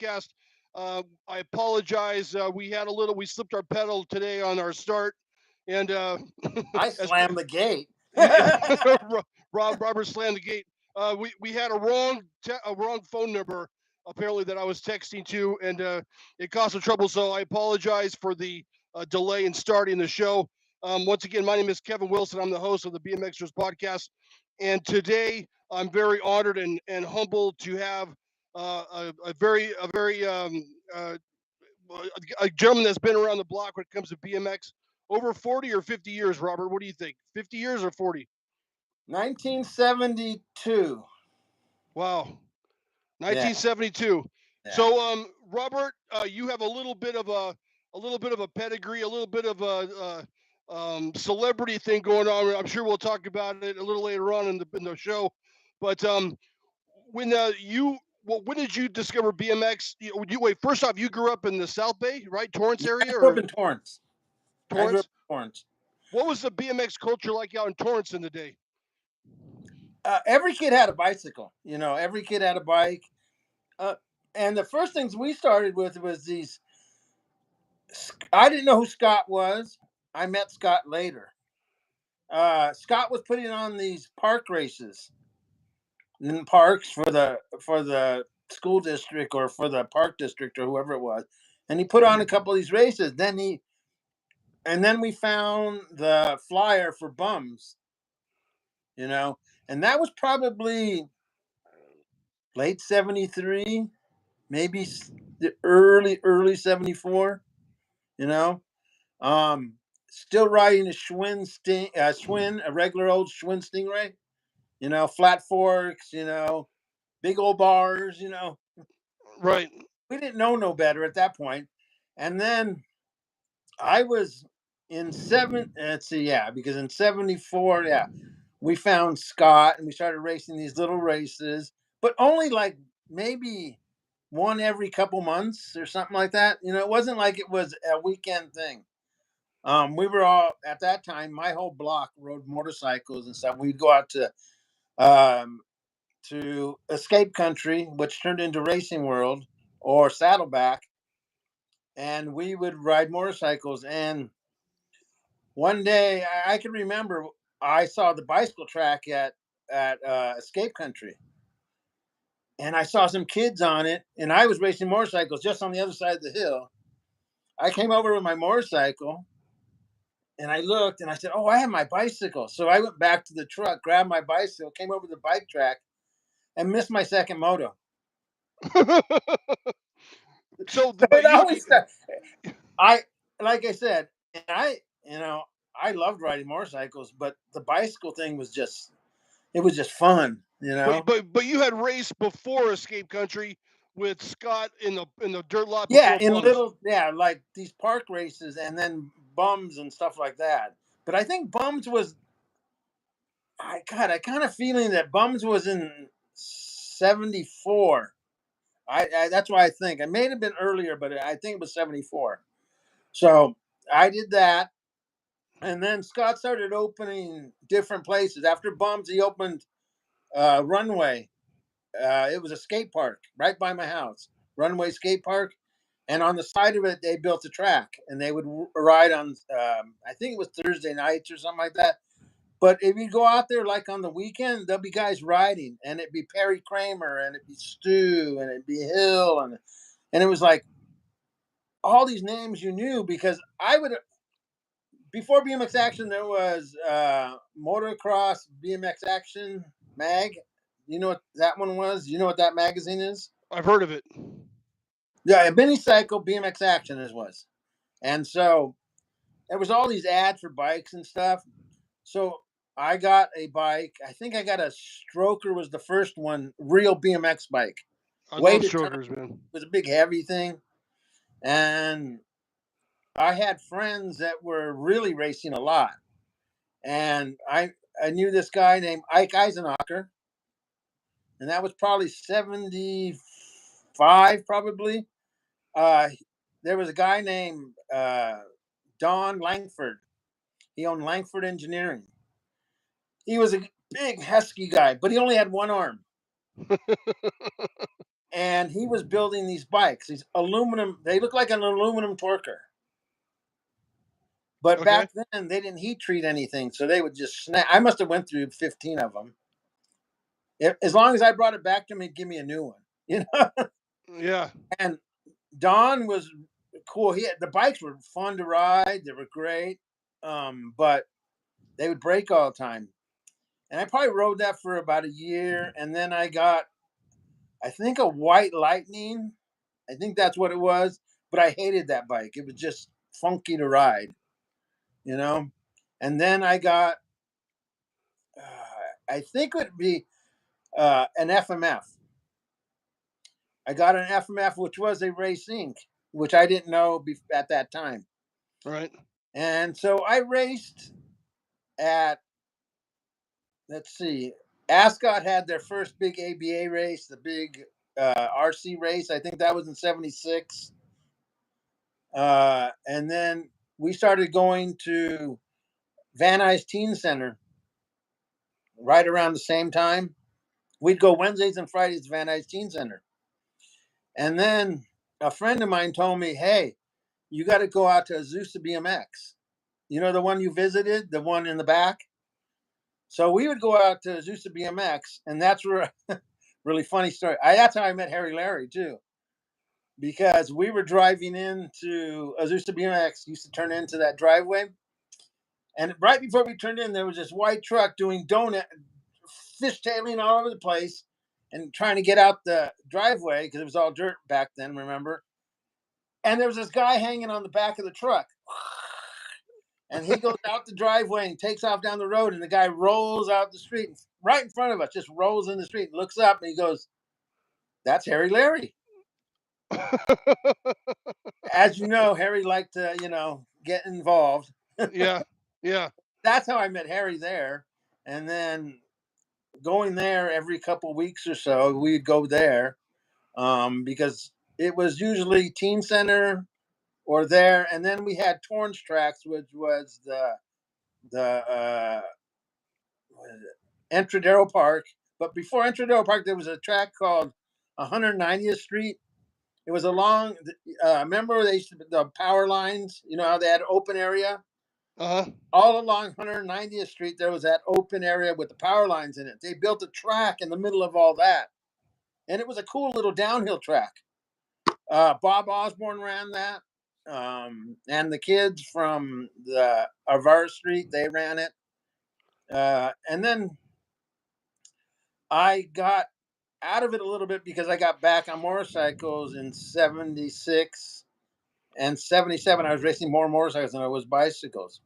podcast. I apologize. We slipped our pedal today on our start, and I as slammed the gate. Robert slammed the gate. We had a wrong phone number apparently that I was texting to, and it caused some trouble. So I apologize for the delay in starting the show. Once again, my name is Kevin Wilson. I'm the host of the BMXers podcast, and today I'm very honored and humbled to have uh, a gentleman that's been around the block when it comes to BMX over 40 or 50 years. Robert, what do you think? 50 years or 40? 1972. Wow, Yeah. 1972. Yeah. So, Robert, you have a little bit of a pedigree, a little bit of a celebrity thing going on. I'm sure we'll talk about it a little later on in the show. But when when did you discover BMX? Wait, first off, you grew up in the South Bay, right? Torrance I area grew up or in Torrance. I grew up Torrance? in Torrance. What was the BMX culture like out in Torrance in the day? Every kid had a bicycle. Every kid had a bike. Uh, and the first things we started with was these. I didn't know who Scott was. I met Scott later. Scott was putting on these park races in parks for the school district or for the park district or whoever it was, and he put on a couple of these races. Then we found the flyer for bums, and that was probably late 73, maybe the early 74, you know. Still riding a a regular old Schwinn Stingray, flat forks, big old bars, Right. We didn't know no better at that point. And then I was in let's see, yeah, because in 74, yeah, we found Scott and we started racing these little races, but only like maybe one every couple months or something like that. It wasn't like it was a weekend thing. We were all at that time. My whole block rode motorcycles and stuff. We'd go out um, to Escape Country, which turned into Racing World or Saddleback, and we would ride motorcycles. And one day, I can remember I saw the bicycle track at Escape Country, and I saw some kids on it, and I was racing motorcycles just on the other side of the hill. I came over with my motorcycle, and I looked, and I said, "Oh, I have my bicycle." So I went back to the truck, grabbed my bicycle, came over to the bike track, and missed my second moto. So, It but you, always, I like I said, and I loved riding motorcycles, but the bicycle thing was just fun, but you had raced before Escape Country with Scott in the dirt lot Yeah, before in bums. like these park races and then bums and stuff like that. But I think bums was I kind of feeling that bums was in 74. That's why I think it may have been earlier, but I think it was 74. So I did that, and then Scott started opening different places. After bums, he opened Runway. It was a skate park right by my house, Runway Skate Park. And on the side of it, they built a track, and they would ride on. I think it was Thursday nights or something like that. But if you go out there like on the weekend, there'll be guys riding, and it'd be Perry Kramer, and it'd be Stu, and it'd be Hill, and it was like all these names you knew because I would before BMX Action there was Motocross BMX Action Mag. You know what that one was? You know what that magazine is? I've heard of it. Yeah, Benny Cycle BMX Action is was. And so there was all these ads for bikes and stuff. So I got a bike. I think I got a Stroker was the first one, real BMX bike. I love Weighed a ton. strokers, man. It was a big heavy thing. And I had friends that were really racing a lot. And I knew this guy named Ike Eisenacher, and that was probably 75, probably. Uh, there was a guy named Don Langford. He owned Langford Engineering. He was a big, husky guy, but he only had one arm. and he was building these bikes. These aluminum. They look like an aluminum torquer. But Okay. back then they didn't heat treat anything, so they would just snap. I must have went through 15 of them. As long as I brought it back to him, he'd give me a new one. You know. Yeah. And Don was cool. The bikes were fun to ride. They were great, but they would break all the time. And I probably rode that for about a year, and then I got, I think, a White Lightning. I think that's what it was. But I hated that bike. It was just funky to ride, you know. And then I got, I think it would be an FMF. I got an FMF, which was a Race Inc., which I didn't know at that time. Right. And so I raced at, let's see, Ascot had their first big ABA race, the big RC race. I think that was in '76. And then we started going to Van Nuys Teen Center right around the same time. We'd go Wednesdays and Fridays to Van Nuys Teen Center. And then a friend of mine told me, hey, you got to go out to Azusa BMX. You know, the one you visited, the one in the back? So we would go out to Azusa BMX, and that's where really funny story. That's how I met Harry Larry too, because we were driving into Azusa BMX, used to turn into that driveway, and right before we turned in, there was this white truck doing donut, fishtailing all over the place, and trying to get out the driveway because it was all dirt back then. Remember? And there was this guy hanging on the back of the truck. And he goes out the driveway and takes off down the road, and the guy rolls out the street right in front of us, just rolls in the street, looks up, and he goes, "That's Harry Larry." As you know, Harry liked to, get involved. Yeah. Yeah. That's how I met Harry there. And then going there every couple weeks or so, we'd go there because it was usually Teen Center or there. And then we had Torrance Tracks, which was the Entradero Park. But before Entradero Park, there was a track called 190th Street. It was along. Remember the power lines? You know how they had open area. Uh huh. All along 190th Street, there was that open area with the power lines in it. They built a track in the middle of all that, and it was a cool little downhill track. Bob Osborne ran that, and the kids from the Arvara Street, they ran it. And then I got out of it a little bit because I got back on motorcycles in '76 and '77. I was racing more motorcycles than I was bicycles.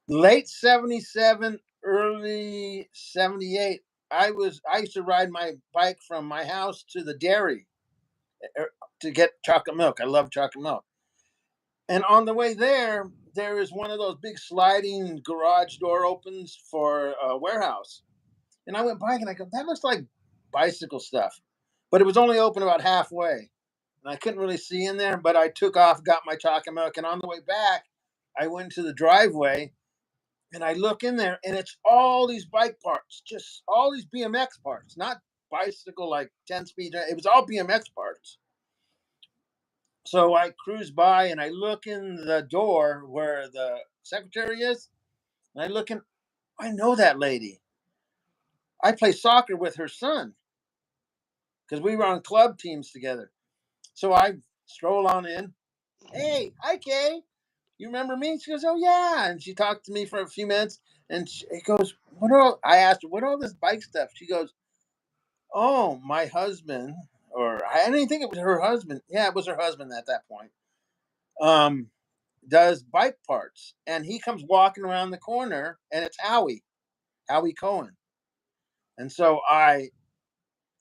Late '77, early '78, I used to ride my bike from my house to the dairy to get chocolate milk. I love chocolate milk. And on the way there is one of those big sliding garage door opens for a warehouse. And I went by and I go, that looks like bicycle stuff. But it was only open about halfway. And I couldn't really see in there, but I took off, got my chocolate milk. And on the way back, I went to the driveway and I look in there and it's all these bike parts, just all these BMX parts, not bicycle like 10 speed. It was all BMX parts. So I cruise by and I look in the door where the secretary is. And I look in, I know that lady. I play soccer with her son because we were on club teams together. So I stroll on in. Hey, hi, Kay. You remember me? She goes, oh, yeah. And she talked to me for a few minutes. And she goes, I asked her, what all this bike stuff? She goes, oh, my husband, or I didn't think it was her husband. Yeah, it was her husband at that point. Does bike parts. And he comes walking around the corner and it's Howie Cohen. And so I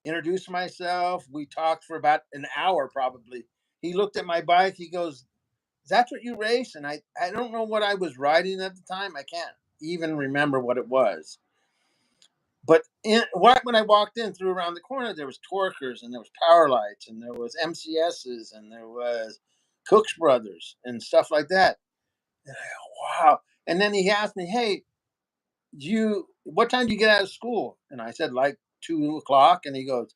introduced myself. We talked for about an hour probably. He looked at my bike. He goes, is that what you race? And I don't know what I was riding at the time. I can't even remember what it was. But when I walked in through around the corner, there was Torquers and there was Power Lights and there was MCSs and there was Cook's Brothers and stuff like that. And I go, wow. And then he asked me, hey, what time do you get out of school? And I said, like 2 o'clock. And he goes,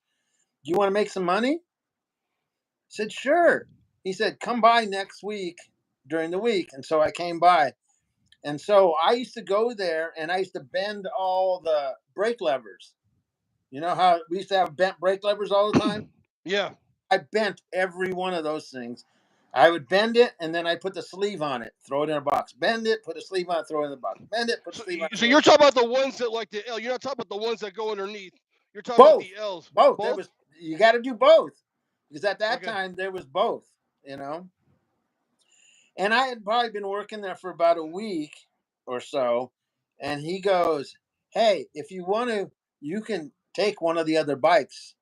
do you want to make some money? I said, sure. He said, come by next week during the week. And so I came by. And so I used to go there and I used to bend all the brake levers. You know how we used to have bent brake levers all the time? Yeah. I bent every one of those things. I would bend it and then I put the sleeve on it, throw it in a box. Bend it, put a sleeve on it, throw it in the box. Bend it, put a So, sleeve on it, so throw it in you're the box. talking about the ones that like the L. You're not talking about the ones that go underneath. You're talking about Both. the L's. Both. There Both. was you got to do both. Because at that Okay. time there was both, you know. And I had probably been working there for about a week or so. And he goes, hey, if you want to, you can take one of the other bikes,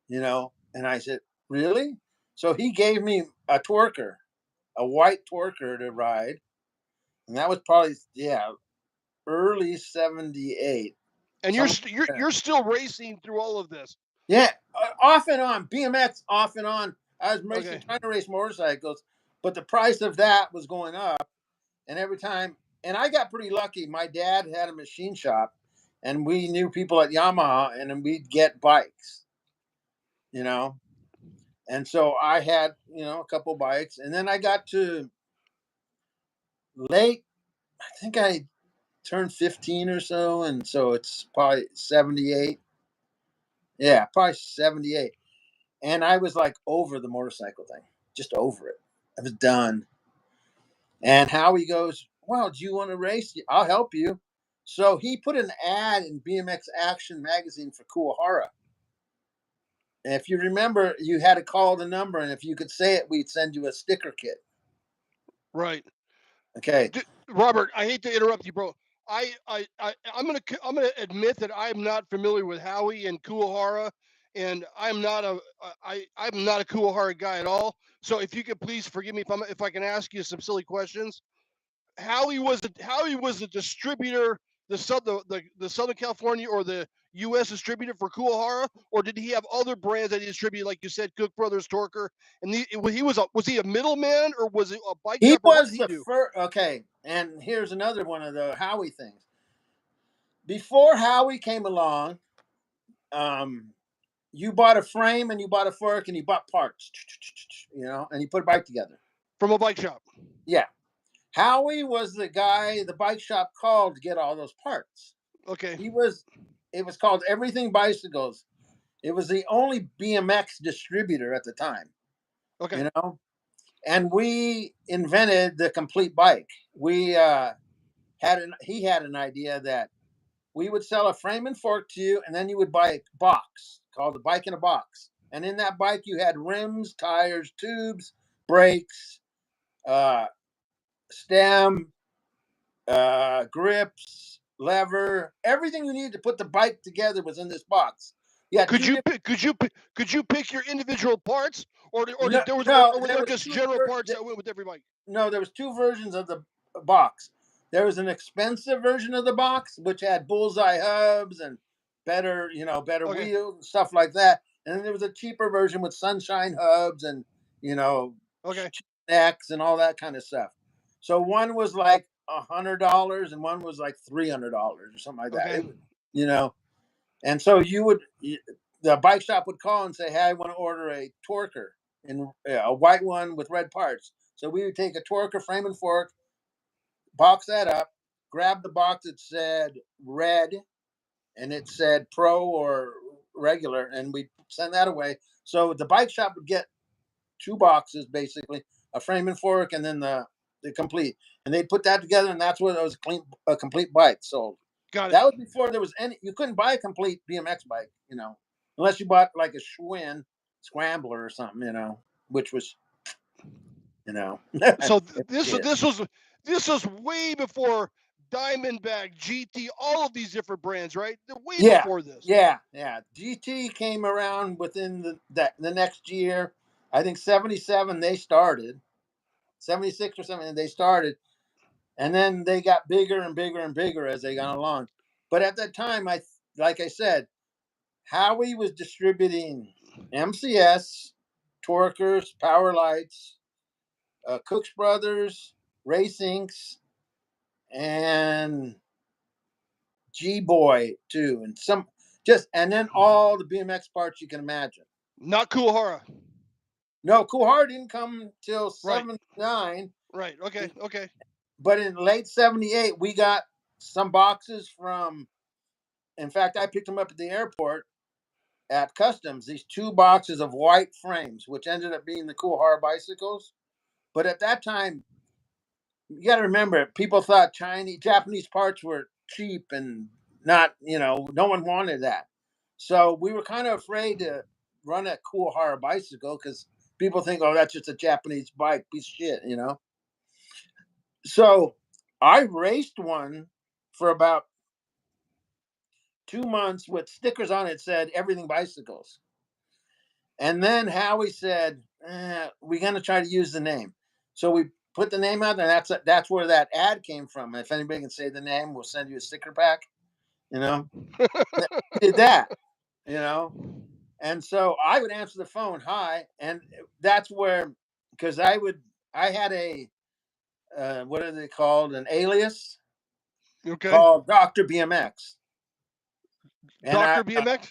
you know. And I said, really? So he gave me a twerker, a white twerker to ride. And that was probably, yeah, early 78. And Somewhere there. you're still racing through all of this. Yeah, off and on. BMX off and on. I was racing, Okay. trying to race motorcycles, but the price of that was going up. And every time, and I got pretty lucky. My dad had a machine shop, and we knew people at Yamaha, and then we'd get bikes, you know. And so I had, you know, a couple bikes, and then I got to late. I think I turned 15 or so, and so it's probably 78. Yeah, probably 78. And I was like over the motorcycle thing, just over it. I was done. And Howie goes, well, do you want to race? I'll help you. So he put an ad in BMX Action magazine for Kuwahara. And if you remember, you had to call the number, and if you could say it, we'd send you a sticker kit. Right. Okay. Robert, I hate to interrupt you, bro. I'm gonna admit that I'm not familiar with Howie and Kuwahara, and I'm not a Kuwahara guy at all. So if you could please forgive me if I can ask you some silly questions. Howie was the distributor, the Southern California or the U.S. distributor for Kuwahara, or did he have other brands that he distributed, like you said, Cook Brothers, Torker, and was he a middleman or was it a bike He shop or what was did he the do? first. Okay. And here's another one of the Howie things. Before Howie came along, um, you bought a frame and you bought a fork and you bought parts, you know, and you put a bike together. From a bike shop. Yeah. Howie was the guy the bike shop called to get all those parts. Okay. He was, it was called Everything Bicycles. It was the only BMX distributor at the time, Okay. you know, and we invented the complete bike. We he had an idea that we would sell a frame and fork to you, and then you would buy a box called the bike in a box. And in that bike, you had rims, tires, tubes, brakes, uh, stem, grips, lever, everything you needed to put the bike together was in this box. Yeah, Could two you different. pick? Could you pick your individual parts, No, or no, were there there was just two. general parts that went with every bike? No, there was two versions of the box. There was an expensive version of the box, which had bullseye hubs and better, you know, better Okay. wheels and stuff like that. And then there was a cheaper version with sunshine hubs and, you know, Okay. necks and all that kind of stuff. So one was like $100 and one was like $300 or something like that. Okay. It was, you know, and so the bike shop would call and say, "Hey, I want to order a Torker in a white one with red parts." So we would take a Torker frame and fork, box that up, grab the box that said red and it said pro or regular, and we send that away. So the bike shop would get two boxes basically, a frame and fork, and then the complete, and they'd put that together, and that's what it was a complete bike sold. Got it. That was before there was any. You couldn't buy a complete BMX bike, you know, unless you bought like a Schwinn Scrambler or something, you know, which was, you know, So yeah, this was way before Diamondback, GT, all of these different brands, right? They're way yeah, before this. yeah, yeah. GT came around within the next year. I think 77 they started, 76 or something they started, and then they got bigger and bigger and bigger as they got along. But at that time, like I said, Howie was distributing MCS, Torkers, Power Lights, Cooks Brothers, Racings, and G Boy too, and Just and then all the BMX parts you can imagine. Not Kuwahara. No, Kuwahara didn't come till Right. '79, Right. Okay. Okay. but in late '78 we got some boxes from. In fact, I picked them up at the airport at customs. These two boxes of white frames, which ended up being the Kuwahara bicycles. But at that time, you got to remember, people thought Japanese parts were cheap and not, no one wanted that. So we were kind of afraid to run a Kuwahara bicycle because people think, oh, that's just a Japanese bike, piece of shit. So I raced one for about 2 months with stickers on it that said everything bicycles. And then Howie said, we're going to try to use the name. So we put the name out there. That's where that ad came from. If anybody can say the name, we'll send you a sticker pack. You know, we did that. You know, and so I would answer the phone, hi, and that's where because I had a what are they called, an alias Okay. called Doctor BMX, and Doctor BMX.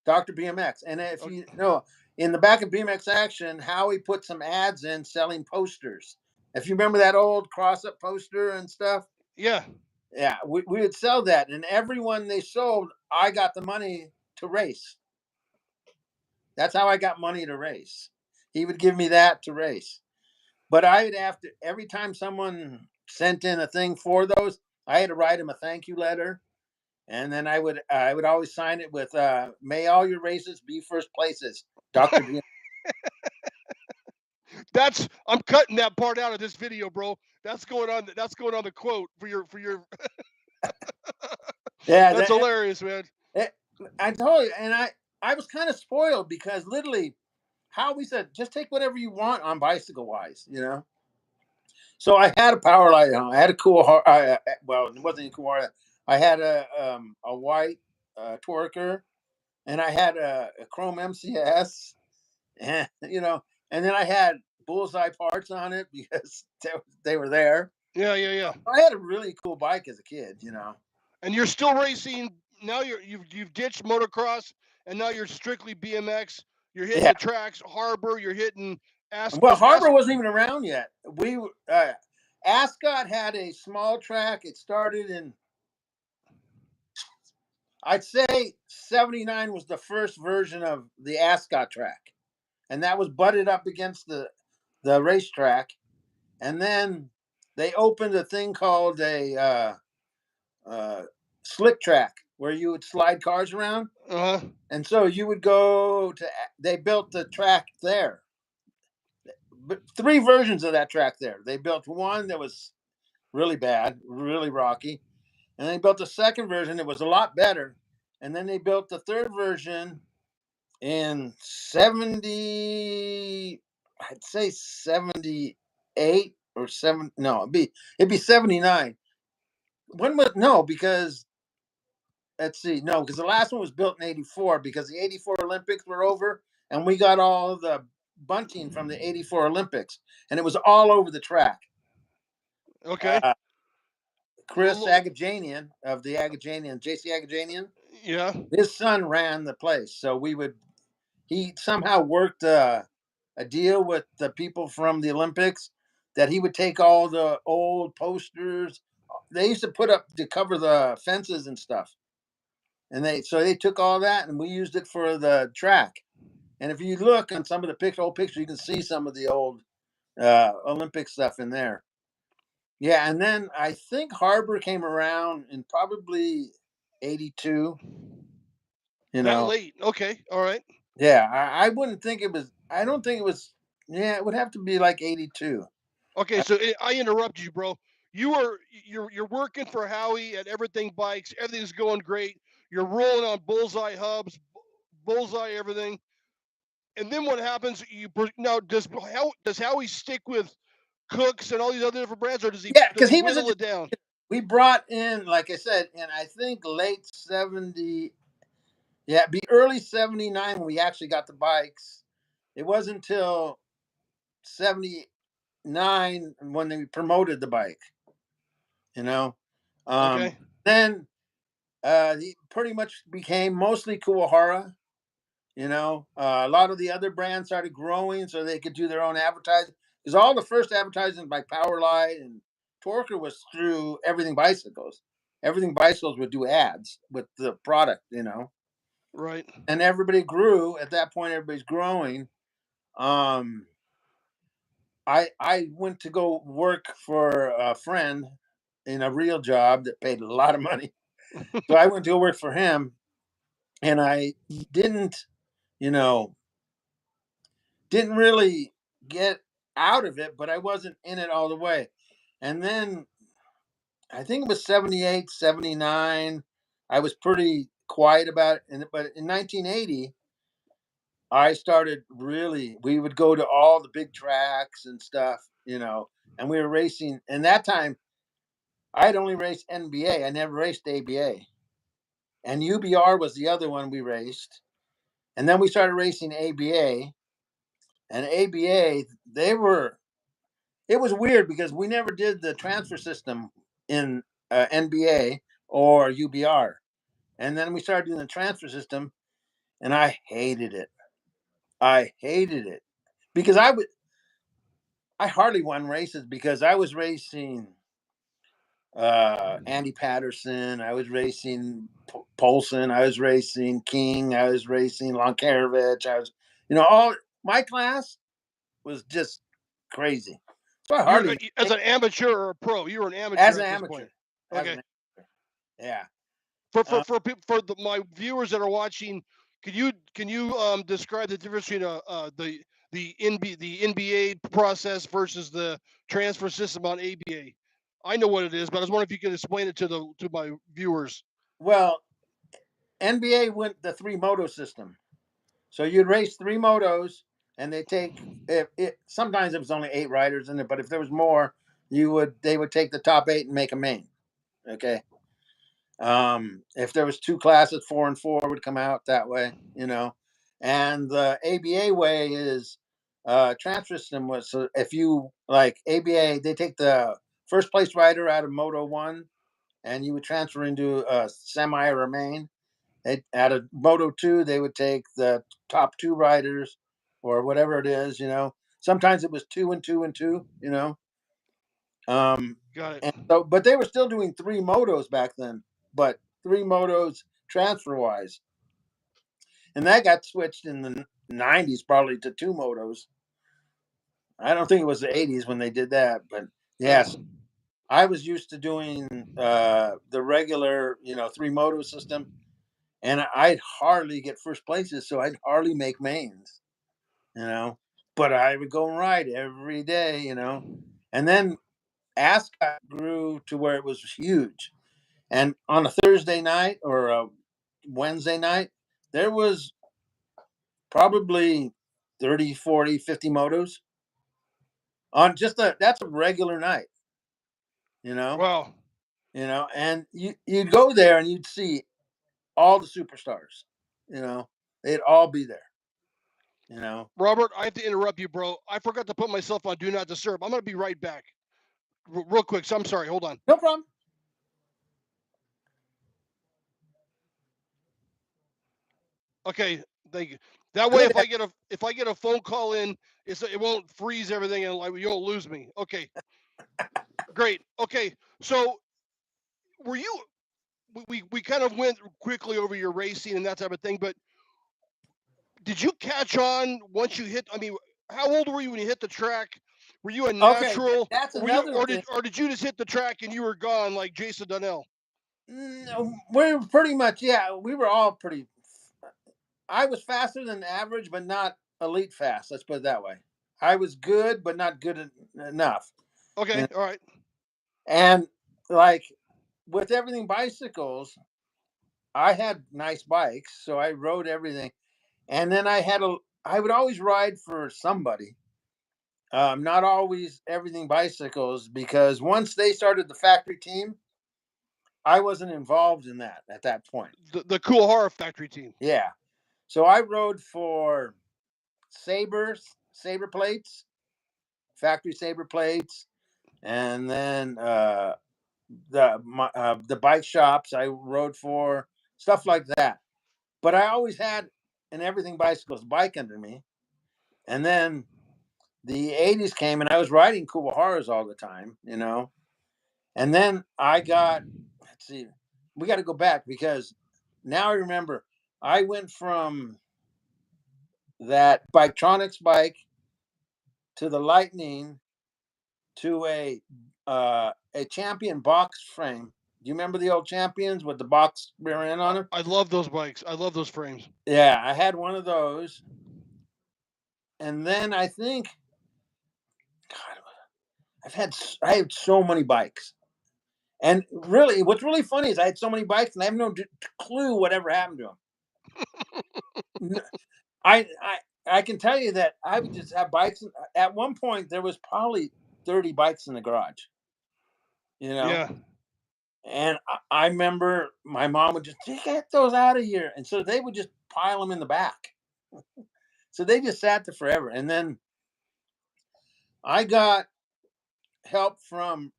Dr. BMX. And if Okay. you know, in the back of BMX Action, Howie put some ads in selling posters. If you remember that old cross up poster and stuff, Yeah. yeah, we would sell that. And everyone they sold, I got the money to race. That's how I got money to race. He would give me that to race. But I would have to, every time someone sent in a thing for those, I had to write him a thank you letter. And then I would always sign it with may all your races be first places, Dr. B. I'm cutting that part out of this video, bro. That's going on. That's going on the quote for your. Yeah, That's hilarious, man. it, I told you, and I was kind of spoiled because literally, how we said, just take whatever you want on bicycle wise. So I had a power light on. I had a cool, well, it wasn't a cool. I had a white Twerker, and I had a chrome MCS, and and then I had bullseye parts on it because they were there. Yeah, yeah, yeah. I had a really cool bike as a kid. And you're still racing now. You've ditched motocross, and now you're strictly BMX. You're hitting Yeah. the tracks, Harbor. You're hitting Well, Harbor wasn't even around yet. Ascot had a small track. It started in, I'd say, '79 was the first version of the Ascot track, and that was butted up against the racetrack. And then they opened a thing called a slick track where you would slide cars around. Uh-huh. And so you would go to. They built the track there. But three versions of that track there. They built one that was really bad, really rocky. And they built the second version that was a lot better. And then they built the third version in 70, I'd say 78 or 7. No, it'd be 79. When was, no, because let's see, no, because the last one was built in '84 because the '84 Olympics were over and we got all the bunting from the '84 Olympics and it was all over the track. Okay. Uh, Chris Agajanian of the Agajanian, JC Agajanian, Yeah. his son ran the place. So he somehow worked a deal with the people from the Olympics that he would take all the old posters. They used to put up to cover the fences and stuff. And they took all that and we used it for the track. And if you look on some of the old pictures, you can see some of the old Olympic stuff in there. Yeah, and then I think Harbor came around in probably '82. You That know, late. Okay. All right. yeah, I wouldn't think it was. I don't think it was. Yeah, it would have to be like '82. Okay. So I interrupted you, bro. You're working for Howie at Everything Bikes. Everything's going great. You're rolling on bullseye hubs, bullseye everything. And then what happens? Now does Howie stick with Cooks and all these other different brands, or does he Yeah, does because he he was. whittle it down? We brought in, like I said, and I think late '70. Yeah, it'd be early '79 when we actually got the bikes. It wasn't until '79 when they promoted the bike. You know, Okay. then He pretty much became mostly Kuwahara. A lot of the other brands started growing so they could do their own advertising. Because all the first advertising by Powerlight and Torker was through Everything Bicycles. Everything Bicycles would do ads with the product. Right. And everybody grew. At that point, everybody's growing. Um, I went to go work for a friend in a real job that paid a lot of money. So I went to go work for him, and I didn't, you know, didn't really get out of it, but I wasn't in it all the way. And then I think it was 78, 79. I was pretty quiet about it. But in 1980, I started really, we would go to all the big tracks and stuff, and we were racing. And that time, I'd only raced NBA. I never raced ABA. And UBR was the other one we raced. And then we started racing ABA. And ABA, it was weird because we never did the transfer system in NBA or UBR. And then we started doing the transfer system, and I hated it. I hated it because I hardly won races because I was racing Andy Patterson, I was racing Polson, I was racing King, I was racing Lonkarovich, all my class was just crazy. So I You're hardly as an amateur or a pro. You were an as amateur an at this amateur, point. as Okay. an yeah. My viewers that are watching, can you describe the difference between the NBA process versus the transfer system on ABA? I know what it is, but I was wondering if you could explain it to my viewers. Well, NBA went the three moto system. So you'd race three motos, and they take if it sometimes it was only 8 riders in it, but if there was more, they would take the top 8 and make a main. Okay. If there was two classes, 4 and 4 would come out that way. And the ABA way is transfer system was so if you like ABA, they take the first place rider out of Moto 1, and you would transfer into a semi or a main. Out of Moto 2, they would take the top 2 riders or whatever it is. Sometimes it was 2 and 2 and 2. Got it. And so, but they were still doing 3 motos back then, but 3 motos transfer wise. And that got switched in the 90s probably to 2 motos. I don't think it was the 80s when they did that, but yes, I was used to doing the regular, 3 moto system, and I'd hardly get first places, so I'd hardly make mains, you know. But I would go and ride every day. And then Ascot grew to where it was huge. And on a Thursday night or a Wednesday night, there was probably 30, 40, 50 motos on that's a regular night, you know, Wow. and you'd go there and you'd see all the superstars, you know, they'd all be there. Robert, I have to interrupt you, bro. I forgot to put myself on Do Not Disturb. I'm going to be right back. Real quick. So I'm sorry. Hold on. No problem. Okay. Thank you. That way, Good. if I get a phone call in, it won't freeze everything and like you won't lose me. Okay. Great. Okay. So were you? We kind of went quickly over your racing and that type of thing, but did you catch on once you hit? I mean, how old were you when you hit the track? Were you a Okay, natural, that's or were you, another or thing. did you just hit the track and you were gone like Jason Donnell? No, we're pretty much, yeah, we were all pretty. I was faster than average, but not elite fast. Let's put it that way. I was good, but not good enough. You Okay. know? All right. And like with everything bicycles, I had nice bikes, so I rode everything. And then I would always ride for somebody. Not always everything bicycles, because once they started the factory team, I wasn't involved in that at that point. The Kuwahara factory team. Yeah. So I rode for saber plates, factory saber plates, and then the bike shops I rode for, stuff like that. But I always had an everything bicycles bike under me. And then the 80s came and I was riding Kuwaharas all the time, And then I got, let's see, we got to go back because now I remember I went from that Biketronics bike to the Lightning to a Champion box frame. Do you remember the old Champions with the box rear end on them? I love those bikes. I love those frames. Yeah, I had one of those. And then I think, God, I had so many bikes. And really, what's really funny is I had so many bikes and I have no clue whatever happened to them. I can tell you that I would just have bikes. At one point, there was probably 30 bikes in the garage. Yeah. And I remember my mom would just get those out of here, and so they would just pile them in the back. So they just sat there forever. And then I got help from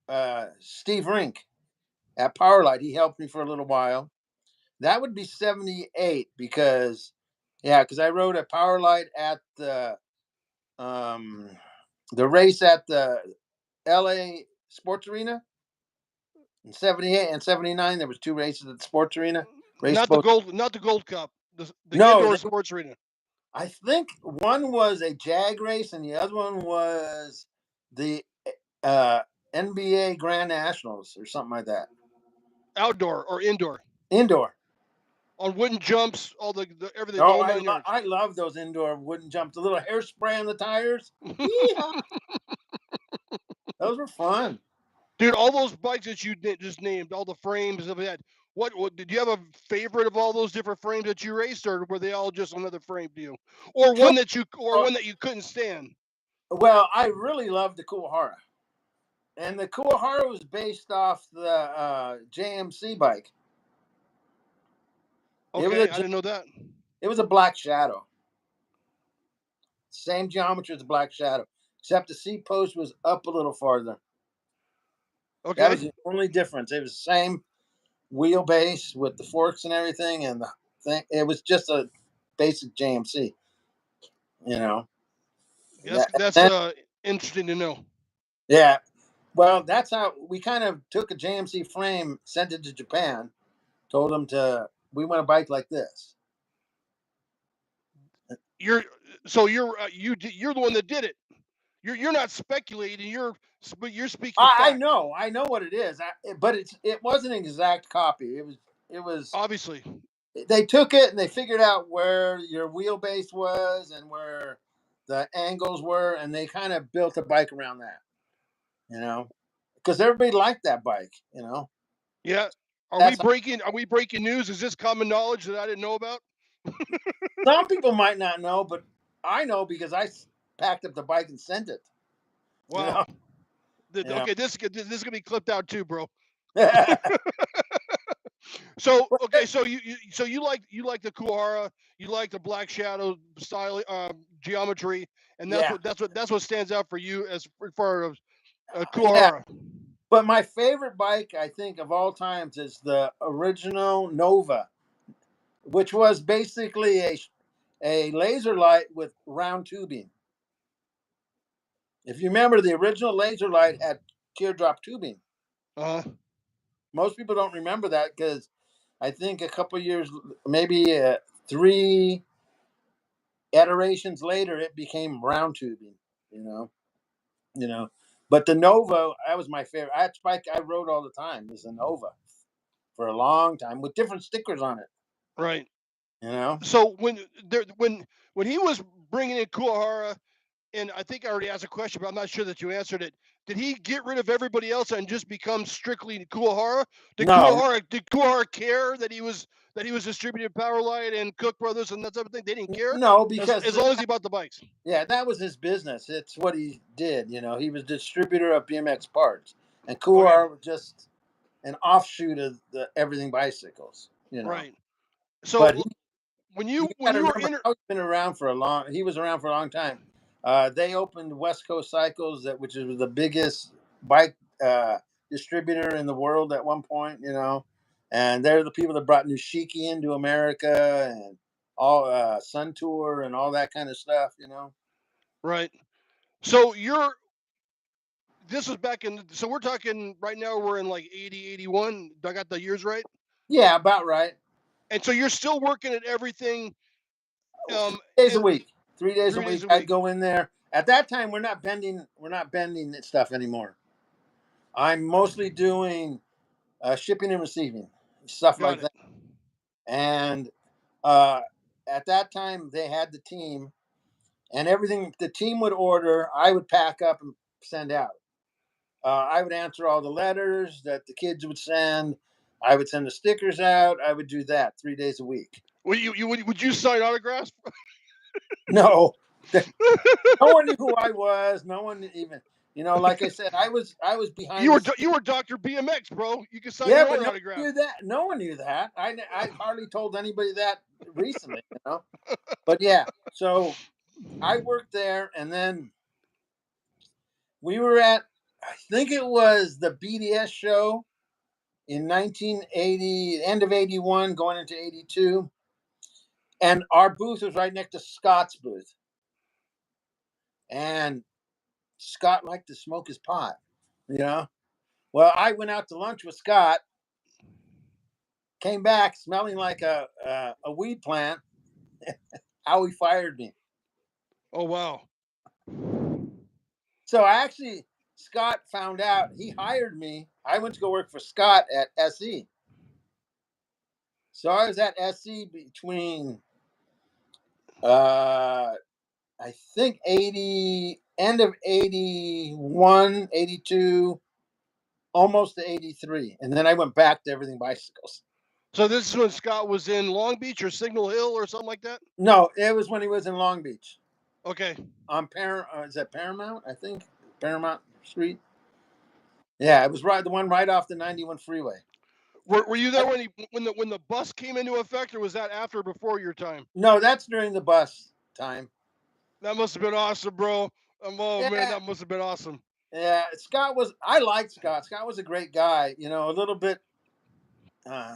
Steve Rink at Powerlight. He helped me for a little while. That would be 78 because I rode at Powerlight at the race at the LA Sports Arena in 78 and 79. There was 2 races at the Sports Arena. Not the Gold Cup. The No, indoor sports arena. I think one was a Jag race and the other one was the NBA Grand Nationals or something like that. Outdoor or indoor? Indoor. On wooden jumps, all the everything. Oh, I love those indoor wooden jumps. The little hairspray on the tires. Those were fun. Dude, all those bikes that you just named, all the frames of that. What did you have a favorite of all those different frames that you raced, or were they all just another frame to you, or one that you couldn't stand? Well, I really loved the Kuwahara, and the Kuwahara was based off the JMC bike. Okay, I didn't know that. It was a Black Shadow. Same geometry as the Black Shadow, except the seat post was up a little farther. Okay. That was the only difference. It was the same wheelbase with the forks and everything, and the thing. It was just a basic JMC. That's interesting to know. Yeah. Well, that's how we kind of took a JMC frame, sent it to Japan, told them we want a bike like this. You're the one that did it. You're not speculating. But you're speaking. I know what it is, but it wasn't an exact copy. It was obviously. They took it and they figured out where your wheelbase was and where the angles were, and they kind of built a bike around that. Because everybody liked that bike. Yeah. Are we breaking news? Is this common knowledge that I didn't know about? Some people might not know, but I know because I packed up the bike and sent it. Wow. Okay, this is gonna be clipped out too, bro. So you like the Kuwahara, you like the Black Shadow style geometry, and that's what stands out for you as far as Kuwahara. Yeah. But my favorite bike, I think, of all times is the original Nova, which was basically a laser light with round tubing. If you remember, the original laser light had teardrop tubing. Most people don't remember that because I think a couple years, maybe 3 iterations later, it became round tubing. But the Nova, that was my favorite. That bike I rode all the time was a Nova for a long time with different stickers on it. Right. So when he was bringing in Kuwahara, and I think I already asked a question, but I'm not sure that you answered it. Did he get rid of everybody else and just become strictly Kuwahara? Did Kuwahara care that he was distributing Powerlight and Cook Brothers and that type of thing? They didn't care. No, because as long as he bought the bikes. Yeah, that was his business. It's what he did. He was distributor of BMX parts, and Kuwahara was just an offshoot of the everything bicycles. Right. So when you were been around for he was around for a long time. They opened West Coast Cycles, which is the biggest bike distributor in the world at one point, and they're the people that brought Nushiki into America and all Sun Tour and all that kind of stuff. Right. So this was back in, so we're talking right now, we're in like 80, 81. I got the years right? Yeah, about right. And so you're still working at everything. 3 days a week. 3 days 3 a days week. a I'd week. go in there. At that time, we're not bending stuff anymore. I'm mostly doing shipping and receiving stuff Got like it. that. And uh, at that time, they had the team, and everything the team would order, I would pack up and send out. I would answer all the letters that the kids would send. I would send the stickers out. I would do that 3 days a week. Well, would you sign autographs? No, no one knew who I was. No one even, like I said, I was behind the You scenes. were Dr. BMX, bro. You can sign Yeah, your but own no one autograph. knew that. No one knew that. I hardly told anybody that recently. But yeah, so I worked there, and then we were at, I think it was the BDS show in 1980, end of 81, going into 82. And our booth was right next to Scott's booth. And Scott liked to smoke his pot. Well, I went out to lunch with Scott, came back smelling like a weed plant. How he fired me. Oh, wow. So Scott found out. He hired me. I went to go work for Scott at SE. So I was at SE between, I think 80, end of 81, 82, almost to 83. And then I went back to everything bicycles. So this is when Scott was in Long Beach or Signal Hill or something like that? No, it was when he was in Long Beach. Okay. On is that Paramount? I think Paramount Street. Yeah, it was the one right off the 91 freeway. Were you there when the bus came into effect, or was that after or before your time? No, that's during the bus time. That must have been awesome, bro. Oh man, Yeah, that must have been awesome. yeah. I liked Scott. Scott was a great guy. Uh,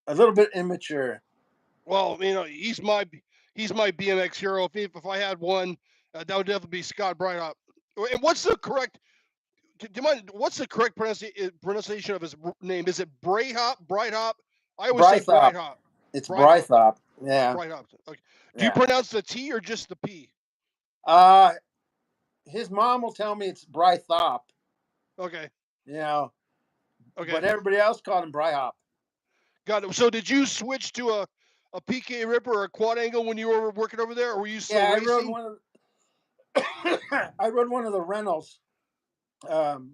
a little bit immature. Well, he's my BMX hero. If I had one, that would definitely be Scott Breithaupt. And what's the correct? Do you mind? What's the correct pronunciation of his name? Is it Breithaupt? I always say Breithaupt. Breithaupt. It's Breithaupt. Breithaupt. Yeah. Breithaupt. Okay. Do you Yeah. pronounce the T or just the P? His mom will tell me it's Breithaupt. Okay. Okay. But Okay. everybody else called him Breithaupt. Got it. So did you switch to a PK Ripper or a quad angle when you were working over there, or were you still Yeah, racing? I rode one of the Reynolds, the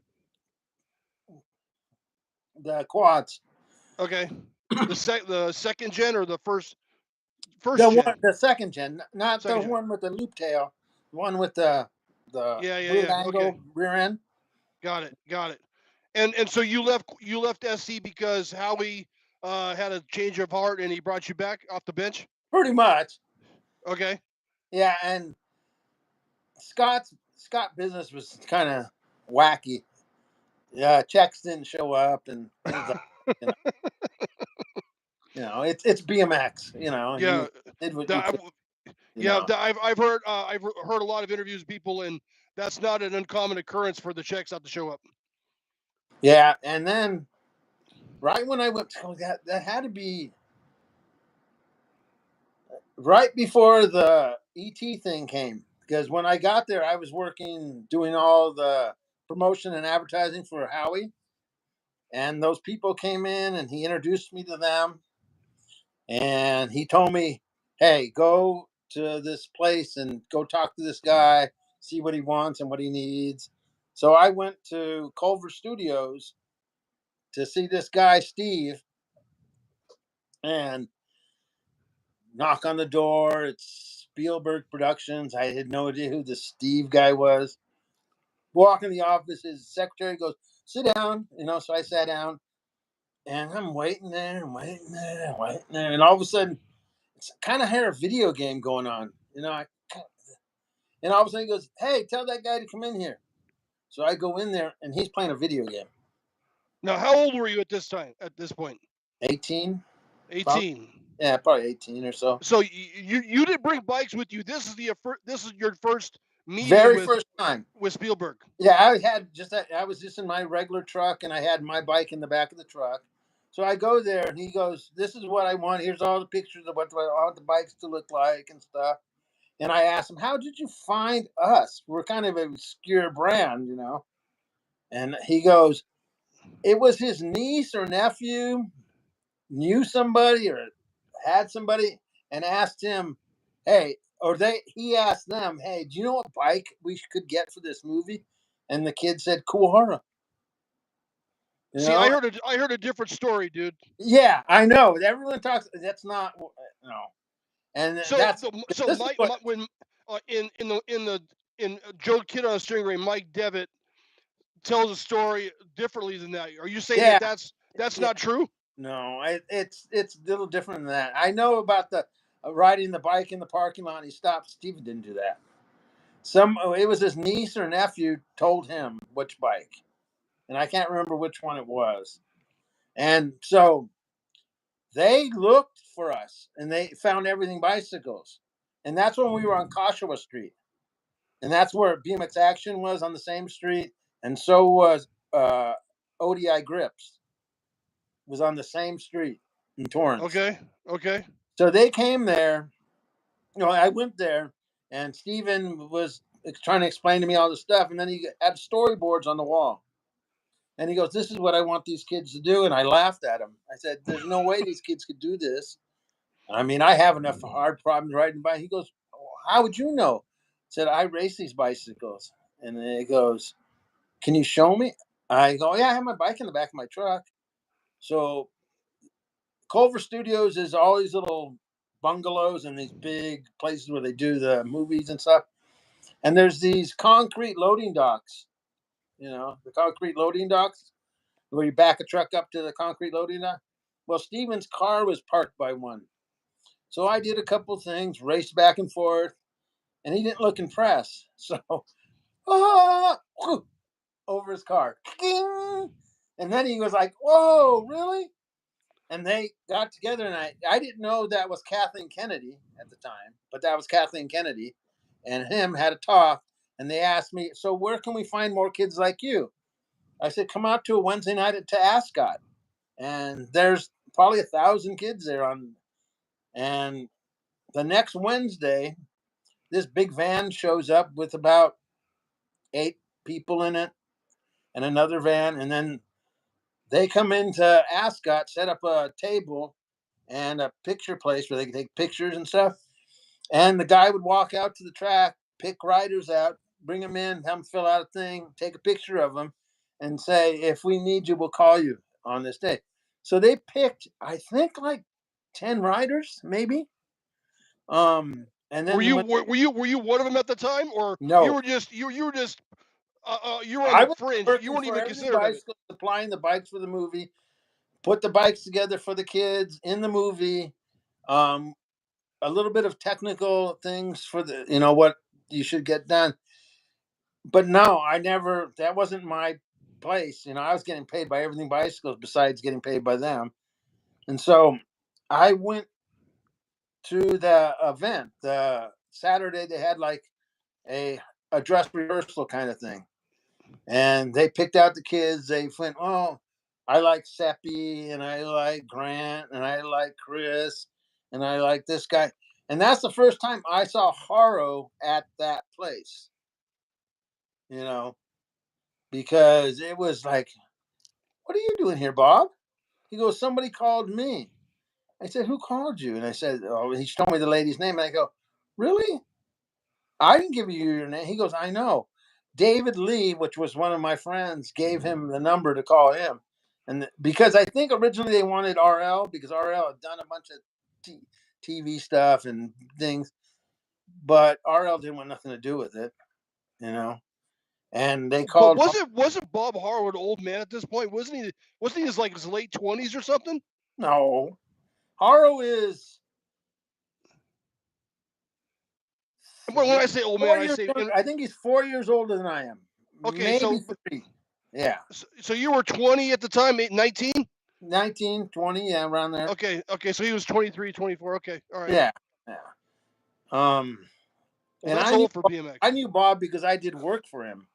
quads. Okay. The second gen or the first gen? The second gen, not Second the gen. one with the loop tail, the one with the weird Yeah. angle Okay. rear end. Got it. And so you left SC because Howie had a change of heart and he brought you back off the bench? Pretty much. Okay. Yeah, and Scott business was kind of wacky. Yeah, checks didn't show up and things like you know. It's BMX. Yeah. You did what you That, could. yeah, I've heard a lot of interviews with people, and that's not an uncommon occurrence for the checks not to show up. Yeah, and then right when I went, that had to be right before the ET thing came, because when I got there, I was doing all the promotion and advertising for Howie, and those people came in, and he introduced me to them, and he told me, "Hey, go to this place and go talk to this guy, see what he wants and what he needs." So I went to Culver Studios to see this guy Steve, and knock on the door. It's Spielberg Productions. I had no idea who the Steve guy was. Walk in the office, his secretary goes, "Sit down." So I sat down, and I'm waiting there, and all of a sudden, it's kind of had a video game going on. And all of a sudden he goes, "Hey, tell that guy to come in here." So I go in there, and he's playing a video game. Now, how old were you at this time? At this point, 18, probably. 18. Yeah, probably 18 or so. So you didn't bring bikes with you. This is your first meeting Very first time. with Spielberg. Yeah, I was just in my regular truck, and I had my bike in the back of the truck. So I go there, and he goes, "This is what I want. Here's all the pictures of what I want the bikes to look like and stuff." And I asked him, "How did you find us? We're kind of an obscure brand, you know." And he goes, "It was his niece or nephew knew somebody or had somebody and asked him, hey, or he asked them, hey, do you know what bike we could get for this movie?" And the kid said, Kuwahara. You See, I know? heard a different story, dude. Yeah, I know. Everyone talks. That's not no. And So that's this is My what. when in Joe Kid on a String Ray, Mike Devitt tells a story differently than that. Are you saying that Yeah, that's yeah. not true? No, it's a little different than that. I know about the riding the bike in the parking lot. And he stopped. Steven didn't do that. It was his niece or nephew told him which bike, and I can't remember which one it was. And so they looked for us, and they found everything bicycles, and that's when we were on Kashawa Street, and that's where BMX Action was on the same street, and so was ODI Grips was on the same street in Torrance. Okay, okay. So they came there. You know, I went there, and Steven was trying to explain to me all the stuff, and then he had storyboards on the wall. And he goes, "This is what I want these kids to do." And I laughed at him. I said, "There's no way these kids could do this. I mean, I have enough hard problems riding bike." He goes, "How would you know?" I said, "I race these bicycles." And then he goes, "Can you show me?" I go, "Yeah, I have my bike in the back of my truck." So Culver Studios is all these little bungalows and these big places where they do the movies and stuff. And there's these concrete loading docks, the concrete loading docks where you back a truck up to the concrete loading dock. Well, Steven's car was parked by one. So I did a couple things, raced back and forth, and he didn't look impressed. So, ah, over his car. And then he was like, "Whoa, really?" And they got together, and I didn't know that was Kathleen Kennedy at the time, but that was Kathleen Kennedy and him had a talk. And they asked me, "So where can we find more kids like you?" I said, "Come out to a Wednesday night to Ascot." And there's probably 1,000 kids there and the next Wednesday, this big van shows up with about 8 people in it and another van. And then they come into Ascot, set up a table and a picture place where they can take pictures and stuff. And the guy would walk out to the track, pick riders out, bring them in, have them fill out a thing, take a picture of them, and say, "If we need you, we'll call you on this day." So they picked, I think, like 10 riders, maybe. And then when Were you one of them at the time, or no, you were just you were on I the was fringe. You working weren't for even Everything considered of it. Bicycle, supplying the bikes for the movie, put the bikes together for the kids in the movie. Um, a little bit of technical things for what you should get done. But no, I never. That wasn't my place. I was getting paid by Everything Bicycles besides getting paid by them. And so I went to the event. The Saturday they had like a dress rehearsal kind of thing, and they picked out the kids. They went, "Oh, I like Seppi, and I like Grant, and I like Chris, and I like this guy." And that's the first time I saw Haro at that place. You know, because it was like, "What are you doing here, Bob?" He goes, "Somebody called me." I said, "Who called you?" And I said, "Oh," he told me the lady's name. And I go, "Really? I didn't give you your name." He goes, "I know. David Lee, which was one of my friends, gave him the number to call him." And because I think originally they wanted RL because RL had done a bunch of TV stuff and things, but RL didn't want nothing to do with it, you know. And they But called. wasn't Bob Haro an old man at this point? Wasn't he his late 20s or something? No, Haro is When I say old man, four I years say younger. I think he's 4 years older than I am, okay. maybe 3. Yeah. So you were 20 at the time, 19? 19, 20, yeah, around there. Okay. So he was 23, 24. Okay, all right. Yeah. Yeah. Um, Well, and that's old for BMX. I knew Bob because I did work for him.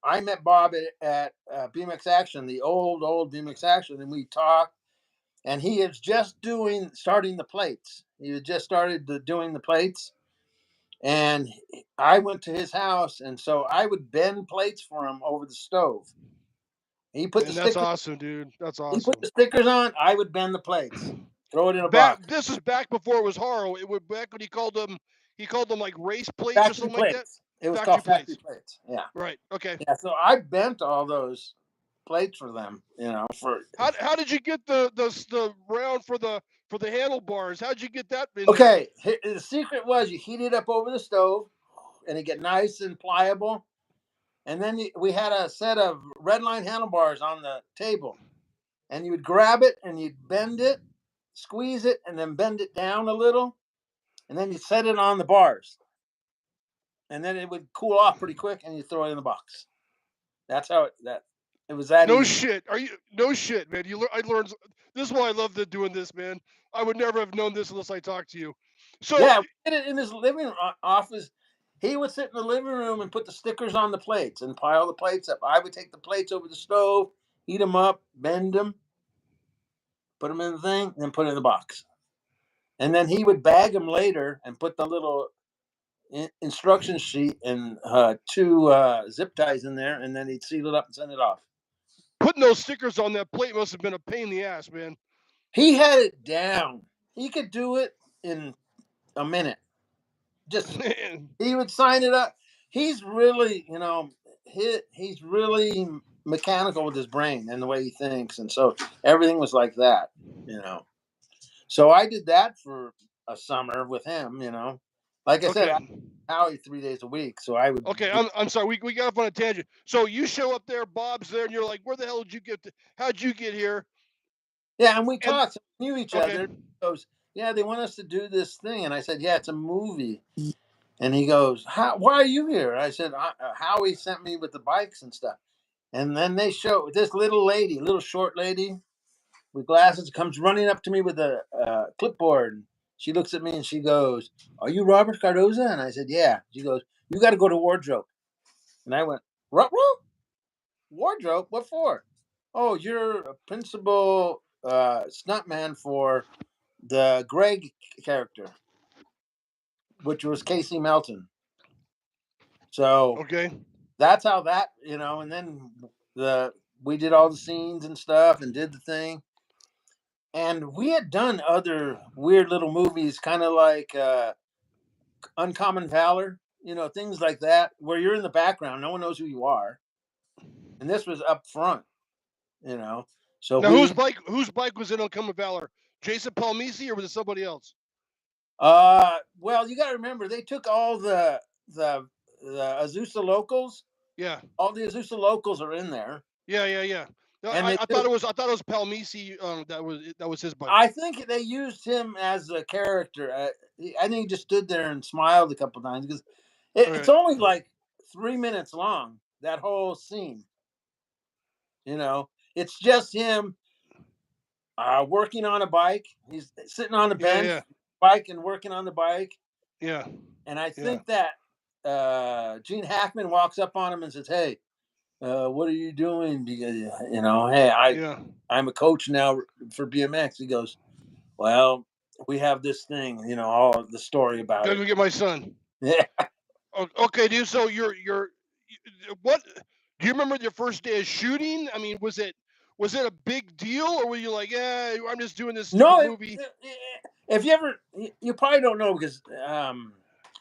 I met Bob at BMX Action, the old BMX Action, and we talked. And he is just starting the plates. He had just started doing the plates, and I went to his house, and so I would bend plates for him over the stove. He put the And that's stickers. awesome, dude. That's He put awesome. the stickers on. I would bend the plates, throw it in a Back box. this is back before it was Haro. It was back when he called them like race plates or Factory something like that. plates. It was Factory called factory plates. plates. Yeah, Right. Okay. yeah. So I bent all those plates for them. For How did you get the round for the handlebars? How'd you get that in there? okay. The secret was you heat it up over the stove, and it get nice and pliable. And then we had a set of red line handlebars on the table, and you would grab it and you'd bend it, squeeze it, and then bend it down a little, and then you set it on the bars, and then it would cool off pretty quick, and you throw it in the box. That's how it was that No easy. shit. Are you no shit, man? I learned this is why I love doing this, man. I would never have known this unless I talked to you. So Yeah, we did it in his living office. He would sit in the living room and put the stickers on the plates and pile the plates up. I would take the plates over the stove, heat them up, bend them, put them in the thing, then put it in the box. And then he would bag them later and put the little instruction sheet and two zip ties in there, and then he'd seal it up and send it off. putting those stickers on that plate must have been a pain in the ass, man. He had it down. He could do it in a minute. Just he would sign it up. He's really, he's really mechanical with his brain and the way he thinks, and so everything was like that. So I did that for a summer with him. Like I said, Okay. I Howie 3 days a week, so I would. Okay, I'm sorry. We got off on a tangent. So you show up there, Bob's there, and you're like, "Where the hell did you get? How'd you get here?" Yeah, and we And talked, so we knew each okay, other. He goes, yeah, they want us to do this thing, and I said, yeah, it's a movie. And he goes, why are you here? I said, Howie sent me with the bikes and stuff. And then they show this little lady, little short lady with glasses, comes running up to me with a clipboard. She looks at me and she goes, "Are you Robert Cardoza?" And I said, "Yeah." She goes, "You got to go to wardrobe." And I went, "What? Wardrobe? What for?" "Oh, you're a principal stuntman for the Greg character, which was Casey Melton." So okay. that's how that. And then the we did all the scenes and stuff and did the thing. And we had done other weird little movies, kind of like Uncommon Valor, things like that, where you're in the background, no one knows who you are, and this was up front, you know. So Now, we, whose bike was in Uncommon Valor? Jason Palmisi or was it somebody else? well, you got to remember they took all the the Azusa locals. Yeah, All the Azusa locals are in there, yeah. No, and they I thought it was Palmisi. That was his bike. I think they used him as a character. I think he just stood there and smiled a couple times because All it's right. only like 3 minutes long. That whole scene, it's just him working on a bike. He's sitting on a bench, Yeah, bike, and working on the bike. yeah, And I yeah, think that Gene Hackman walks up on him and says, "Hey, what are you doing? Because hey, yeah. I'm a coach now for BMX." He goes, "Well, we have this thing, all the story about Gotta it." go get my son. Yeah. Okay, dude. So what? Do you remember your first day of shooting? I mean, was it a big deal, or were you like, yeah, I'm just doing this stupid No, movie? if you ever, you probably don't know because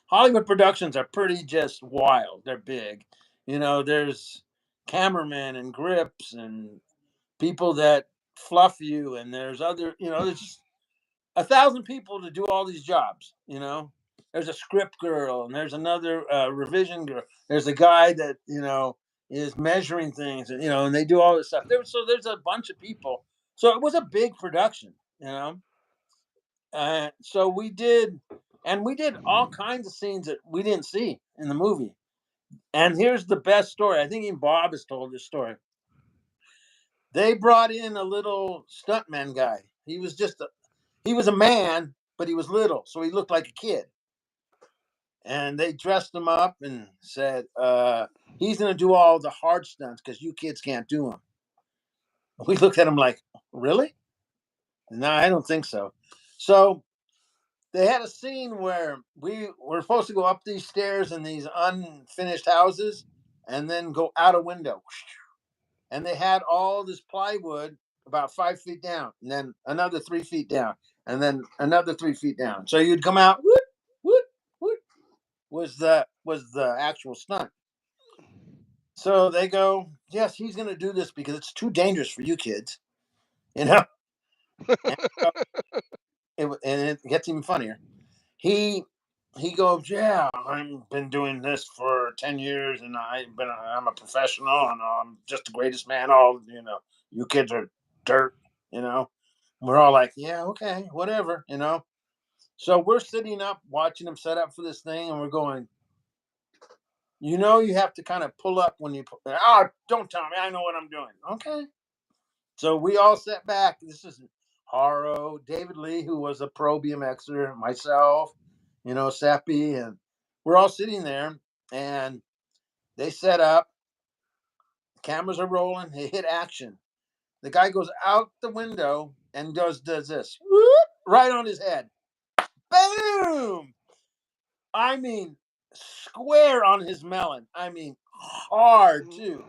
Hollywood productions are pretty just wild. They're big. There's cameramen and grips and people that fluff you, and there's other, there's just 1,000 people to do all these jobs. There's a script girl, and there's another revision girl. There's a guy that is measuring things, and they do all this stuff. So there's a bunch of people. So it was a big production. So we did all kinds of scenes that we didn't see in the movie. And here's the best story. I think even Bob has told this story. They brought in a little stuntman guy. He was a man, but he was little, so he looked like a kid. And they dressed him up and said, he's going to do all the hard stunts because you kids can't do them. We looked at him like, really? No, I don't think so. So they had a scene where we were supposed to go up these stairs in these unfinished houses and then go out a window. And they had all this plywood about 5 feet down, and then another 3 feet down, and then another 3 feet down. So you'd come out, whoop, whoop, whoop, was the actual stunt. So they go, yes, he's going to do this because it's too dangerous for you kids, you know. And, and it gets even funnier. He goes, yeah, I've been doing this for 10 years, and I'm a professional, and I'm just the greatest man. All you kids are dirt, you know. We're all like, yeah, okay, whatever, you know. So we're sitting up watching him set up for this thing, and we're going, you have to kind of pull up when you, don't tell me, I know what I'm doing. Okay. So we all sat back. This is Haro, David Lee, who was a pro BMXer, myself, Seppi, and we're all sitting there, and they set up, cameras are rolling, they hit action. The guy goes out the window and does this, whoop, right on his head. Boom! I mean, square on his melon. I mean, hard too.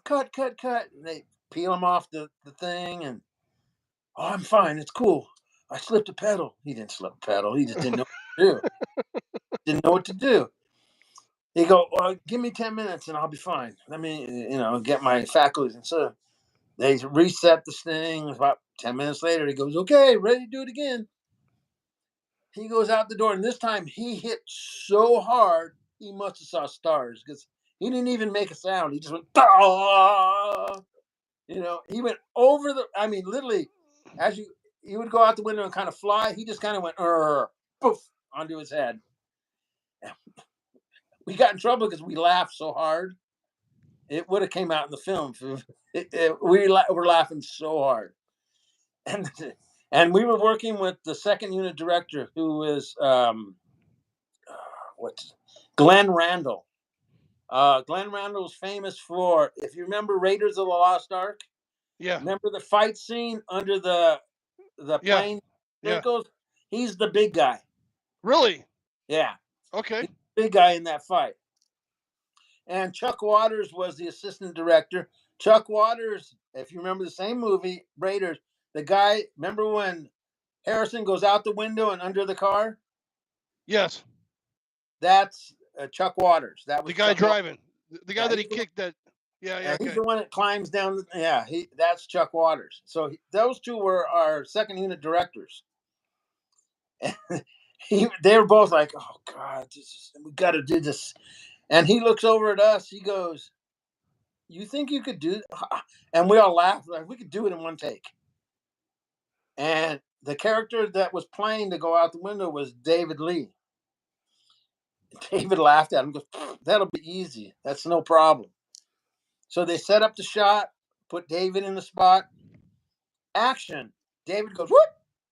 Cut. And they peel him off the thing, and I'm fine. It's cool. I slipped a pedal. He didn't slip a pedal. He just didn't know what to do. Didn't know what to do. He go, well, give me 10 minutes and I'll be fine. Let me, get my faculties. And so they reset this thing. About 10 minutes later, he goes, okay, ready to do it again. He goes out the door, and this time he hit so hard, he must have saw stars because he didn't even make a sound. He just went, ah! He went over literally, as you would go out the window and kind of fly, he just kind of went, poof, onto his head. We got in trouble because we laughed so hard. It would have came out in the film. We were laughing so hard. And we were working with the second unit director, who is Glenn Randall. Glenn Randall is famous for, if you remember Raiders of the Lost Ark. Yeah. Remember the fight scene under the plane vehicles? Yeah. He's the big guy. Really? Yeah. Okay. He's the big guy in that fight. And Chuck Waters was the assistant director. Chuck Waters, if you remember the same movie, Raiders, the guy, remember when Harrison goes out the window and under the car? Yes. That's Chuck Waters. That was the guy Chuck driving. The guy that he kicked that. Yeah, okay. He's the one that climbs down. That's Chuck Waters. So those two were our second unit directors. They were both like, oh, God, we got to do this. And he looks over at us. He goes, you think you could do it? And we all laughed. Like, we could do it in one take. And the character that was playing to go out the window was David Lee. David laughed at him and goes, that'll be easy. That's no problem. So they set up the shot, put David in the spot. Action. David goes, whoop,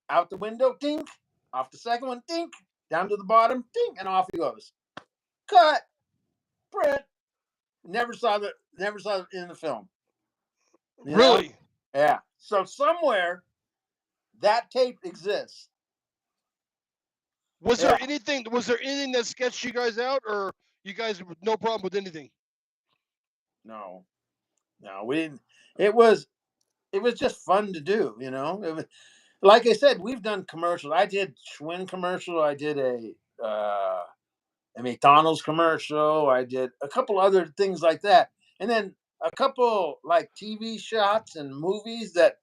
out the window, dink. Off the second one, dink. Down to the bottom, dink, and off he goes. Cut. Print. Never saw it in the film. Really? Know? Yeah. So somewhere that tape exists. Was there anything that sketched you guys out, or you guys no problem with anything? No, we didn't. It was just fun to do, It was, like I said, we've done commercials. I did Schwinn commercial. I did a McDonald's commercial. I did a couple other things like that, and then a couple like TV shots and movies that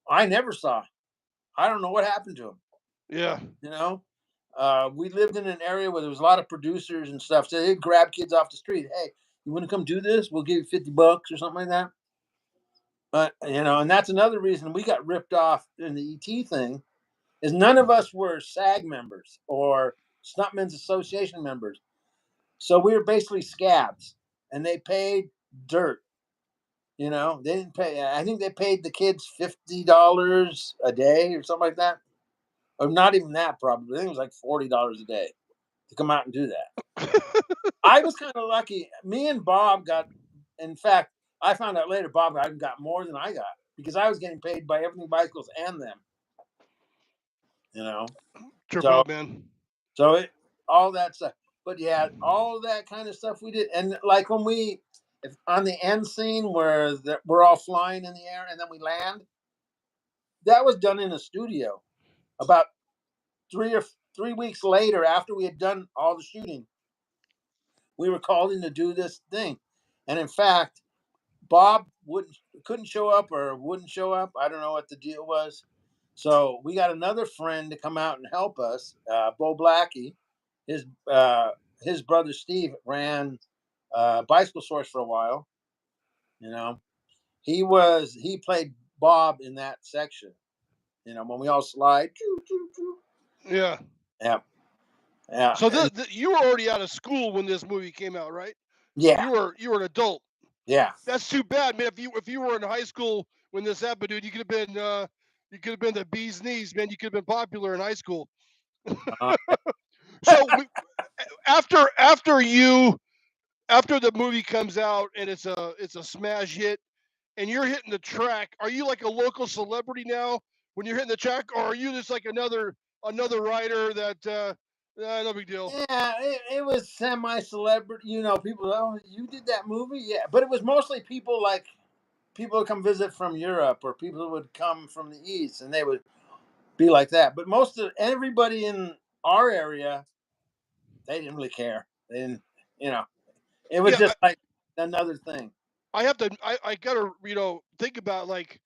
I never saw. I don't know what happened to them. Yeah. We lived in an area where there was a lot of producers and stuff. So they'd grab kids off the street. Hey, you want to come do this? We'll give you $50 or something like that. But, and that's another reason we got ripped off in the ET thing, is none of us were SAG members or Stuntmen's Association members. So we were basically scabs, and they paid dirt. You know, they didn't pay. I think they paid the kids $50 a day or something like that, or not even that. Probably, I think it was like $40 a day to come out and do that. I was kind of lucky. Me and Bob got. In fact, I found out later Bob got more than I got because I was getting paid by Everything Bicycles and them. You know, Trip so out, man. so it all that stuff. But yeah, all that kind of stuff we did, and like when if on the end scene where we're all flying in the air and then we land, that was done in a studio. About 3 weeks later, after we had done all the shooting, we were called in to do this thing, and in fact, Bob couldn't show up or wouldn't show up. I don't know what the deal was. So we got another friend to come out and help us, Bo Blackie. His his brother Steve ran Bicycle Source for a while. You know, he played Bob in that section. You know, when we all slide. Yeah. Yeah, yeah, So and you were already out of school when this movie came out, right? So yeah, you were an adult. yeah. That's too bad, man. If you were in high school when this happened, dude, you could have been the bee's knees, man. You could have been popular in high school. Uh, So after the movie comes out and it's a smash hit, and you're hitting the track, are you like a local celebrity now when you're hitting the track, or are you just like another writer that no big deal? yeah, it was semi-celebrity. You know, people. Oh, you did that movie, yeah. But it was mostly people like people would come visit from Europe or people would come from the East, and they would be like that. But most of everybody in our area, they didn't really care. They didn't, you know, it was Yeah, just like another thing. I have to I gotta think about like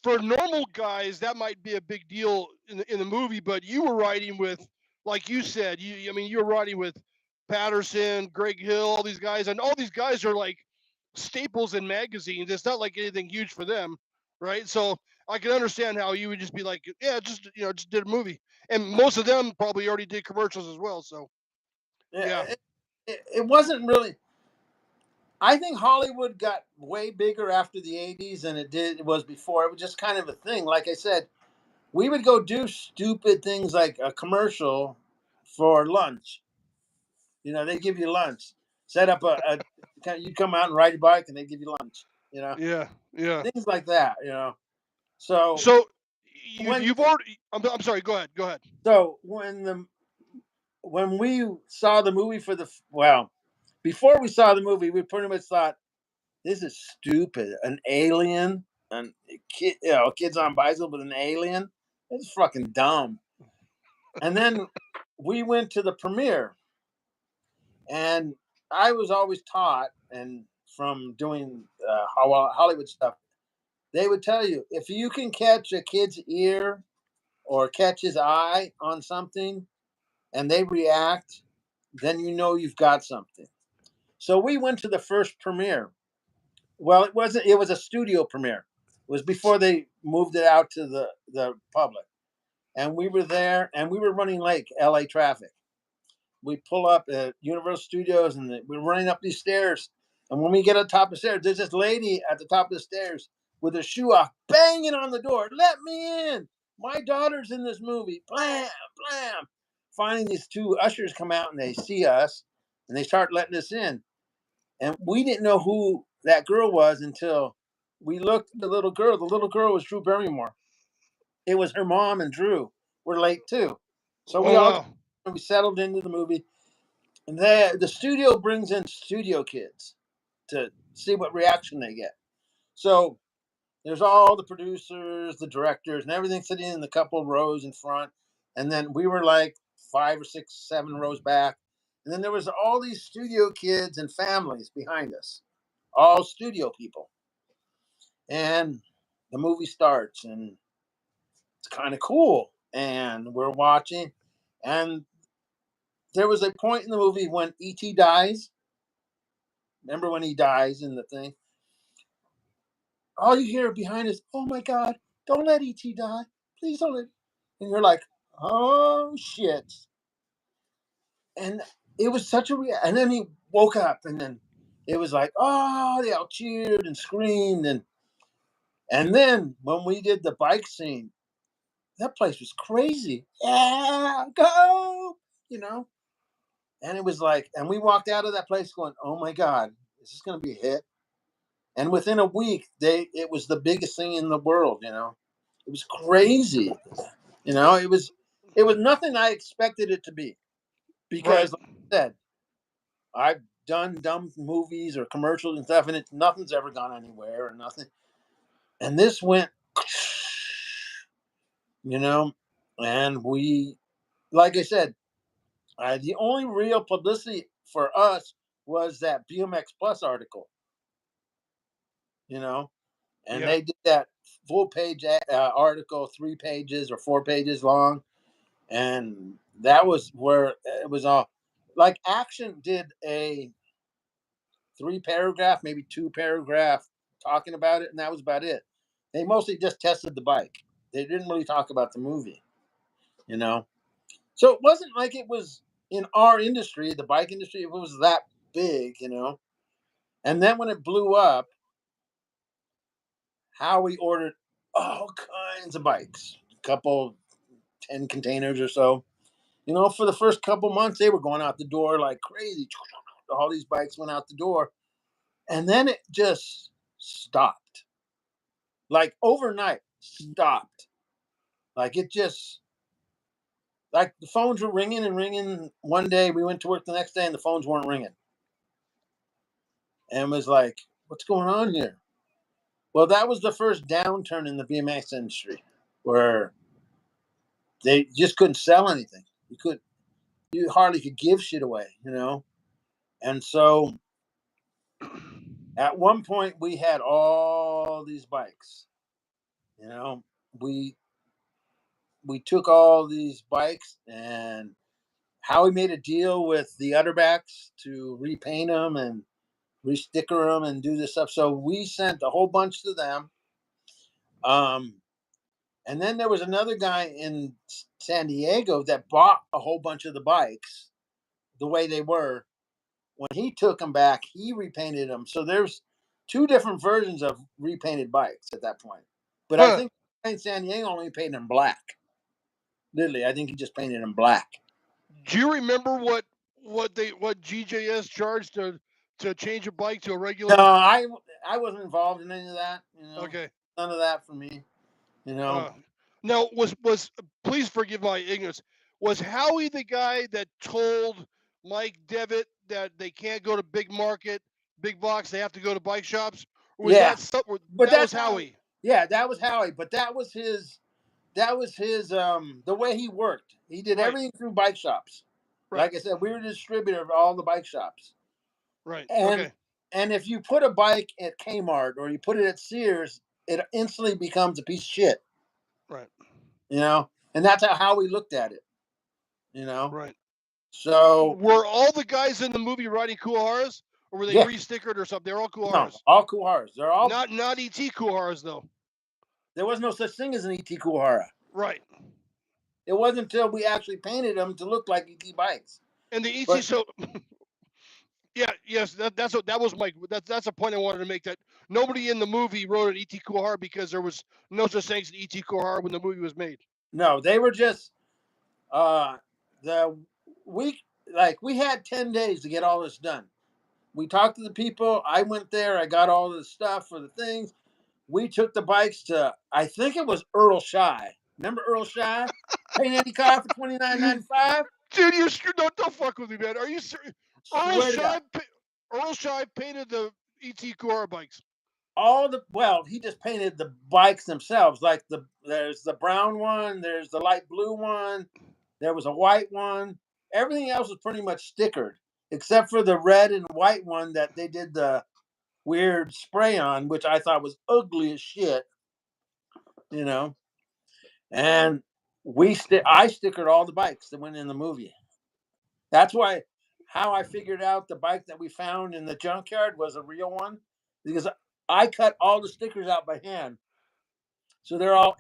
for normal guys that might be a big deal in the movie, but you were riding with like you said I mean you were riding with Patterson, Greg Hill, all these guys, and all these guys are like staples in magazines. It's not like anything huge for them, right? So I can understand how you would just be like, yeah, just just did a movie, and most of them probably already did commercials as well. So Yeah, yeah, it wasn't really. I think Hollywood got way bigger after the '80s than it was before. It was just kind of a thing. Like I said, we would go do stupid things like a commercial for lunch. You know, they give you lunch. Set up you come out and ride your bike, and they give you lunch. You know, yeah, yeah. things like that. You know, so So when you've already. I'm sorry. Go ahead. Go ahead. so when we saw the movie before we saw the movie, we pretty much thought this is stupid. An alien, and kid, kids on bicycle with an alien. It's fucking dumb. And then we went to the premiere, and I was always taught, and from doing Hollywood stuff, they would tell you if you can catch a kid's ear or catch his eye on something and they react, then you know you've got something. So we went to the first premiere. Well, it wasn't. It was a studio premiere. It was before they moved it out to the public, and we were there, and we were running like L.A. traffic. We pull up at Universal Studios, and we're running up these stairs. And when we get on top of the stairs, there's this lady at the top of the stairs with her shoe off, banging on the door. Let me in. My daughter's in this movie. Blam, blam. Finally, these two ushers come out and they see us, and they start letting us in. And we didn't know who that girl was until we looked at the little girl. The little girl was Drew Barrymore. It was her mom and Drew were late too. So Oh wow. we settled into the movie. And the studio brings in studio kids to see what reaction they get. So there's all the producers, the directors, and everything sitting in the couple rows in front. And then we were like 5 or 6, 7 rows back. And then there was all these studio kids and families behind us, all studio people. And the movie starts, and it's kind of cool. And we're watching, and there was a point in the movie when E.T. dies. Remember when he dies in the thing? All you hear behind is, "Oh my God, don't let E.T. die. Please don't let." And you're like, "Oh shit." And it was such a and then he woke up, and then it was like, oh, they all cheered and screamed, and then when we did the bike scene, that place was crazy. Yeah, go, you know. And it was like, and we walked out of that place going, oh my god, is this going to be a hit? And within a week, it was the biggest thing in the world. It was crazy. It was nothing I expected it to be, Right. because, like I said, I've done dumb movies or commercials and stuff, and nothing's ever gone anywhere or nothing. And this went, you know, and like I said, the only real publicity for us was that BMX Plus article, you know, and Yeah. they did that full page article, 3 pages or 4 pages long, and that was where it was all. Like Action did a 3 paragraph, maybe 2 paragraph talking about it, and that was about it. They mostly just tested the bike. They didn't really talk about the movie, you know. So it wasn't like it was in our industry, the bike industry, if it was that big. And then when it blew up, Howie ordered all kinds of bikes, a couple 10 containers or so. For the first couple months, they were going out the door like crazy. All these bikes went out the door. And then it just stopped. Like overnight, stopped. Like it just, like the phones were ringing and ringing. One day we went to work the next day and the phones weren't ringing. And it was like, what's going on here? Well, that was the first downturn in the BMX industry where they just couldn't sell anything. You hardly could give shit away. And so at one point we had all these bikes. You know, we we took all these bikes, and Howie made a deal with the Utterbacks to repaint them and resticker them and do this stuff. So we sent a whole bunch to them. Um, and then there was another guy in San Diego that bought a whole bunch of the bikes the way they were. When he took them back, he repainted them. So there's two different versions of repainted bikes at that point. But I Huh. think in San Diego only painted them black. Literally, I think he just painted them black. Do you remember what GJS charged to change a bike to a No, regular? I wasn't involved in any of that. Okay. None of that for me. You know. Uh, now was please forgive my ignorance. Was Howie the guy that told Mike Devitt that they can't go to big market, big box, they have to go to bike shops? Or was Yeah, that but that was that's how. Howie? Yeah, that was Howie. But that was his. That was his. The way he worked. He did Right. everything through bike shops. Right. Like I said, we were the distributor of all the bike shops. Right. And Okay. and if you put a bike at Kmart or you put it at Sears, it instantly becomes a piece of shit. Right. And that's how we looked at it. You know. Right. So Were all the guys in the movie riding Kuwaharas, or were they yeah, re-stickered or something? They're all no, Kuwaharas. all Kuwaharas. They're all. Not ET Kuwaharas though. There was no such thing as an ET Kuwahara. Right. It wasn't until we actually painted them to look like ET bikes. And the ET But so yeah, yes, that was my that's a point I wanted to make, that nobody in the movie wrote an ET Kuwahara because there was no such thing as an ET Kuwahara when the movie was made. no, they were just the week. Like we had 10 days to get all this done. We talked to the people. I went there. I got all the stuff for the things. We took the bikes to, I think it was Earl Shy. Remember Earl Shy? Paint any car for $29.95. Dude, you're screwed. Don't fuck with me, man. Are you serious? Earl Swear to God. Scheib, Earl Scheib painted the ET Kuwahara bikes. He just painted the bikes themselves. Like there's the brown one, there's the light blue one, there was a white one. Everything else was pretty much stickered, except for the red and white one that they did the weird spray on, which I thought was ugly as shit. You know, and I stickered all the bikes that went in the movie. That's why how I figured out the bike that we found in the junkyard was a real one, because I cut all the stickers out by hand. So they're all,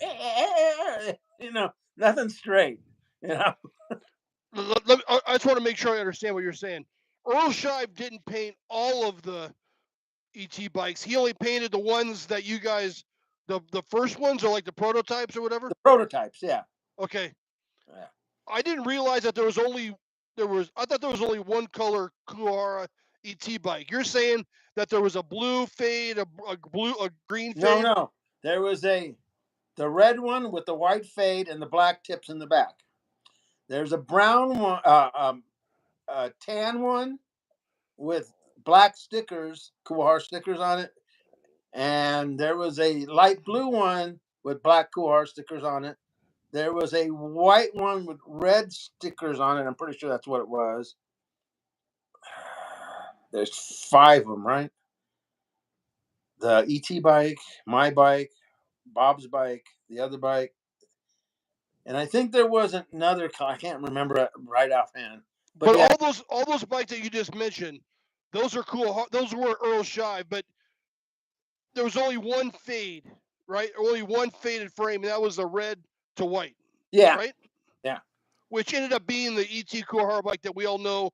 nothing straight, you know. I just want to make sure I understand what you're saying. Earl Shive didn't paint all of the ET bikes. He only painted the ones that you guys, the first ones, or like the prototypes or whatever. The prototypes, yeah. Okay. Yeah. I didn't realize that I thought there was only one color Kuwahara ET bike. You're saying that there was a blue fade, a green fade? No. There was the red one with the white fade and the black tips in the back. There's a brown one, a tan one with black stickers, Kuwahara stickers on it. And there was a light blue one with black Kuwahara stickers on it. There was a white one with red stickers on it. I'm pretty sure that's what it was. There's 5 of them, right? The ET bike, my bike, Bob's bike, the other bike. And I think there was another, I can't remember it right offhand. But yeah, all those bikes that you just mentioned, those are cool. Those were Earl Shive, but there was only one fade, right? Only one faded frame, and that was the red to white. yeah, right? Yeah. Which ended up being the ET Kuwahara bike that we all know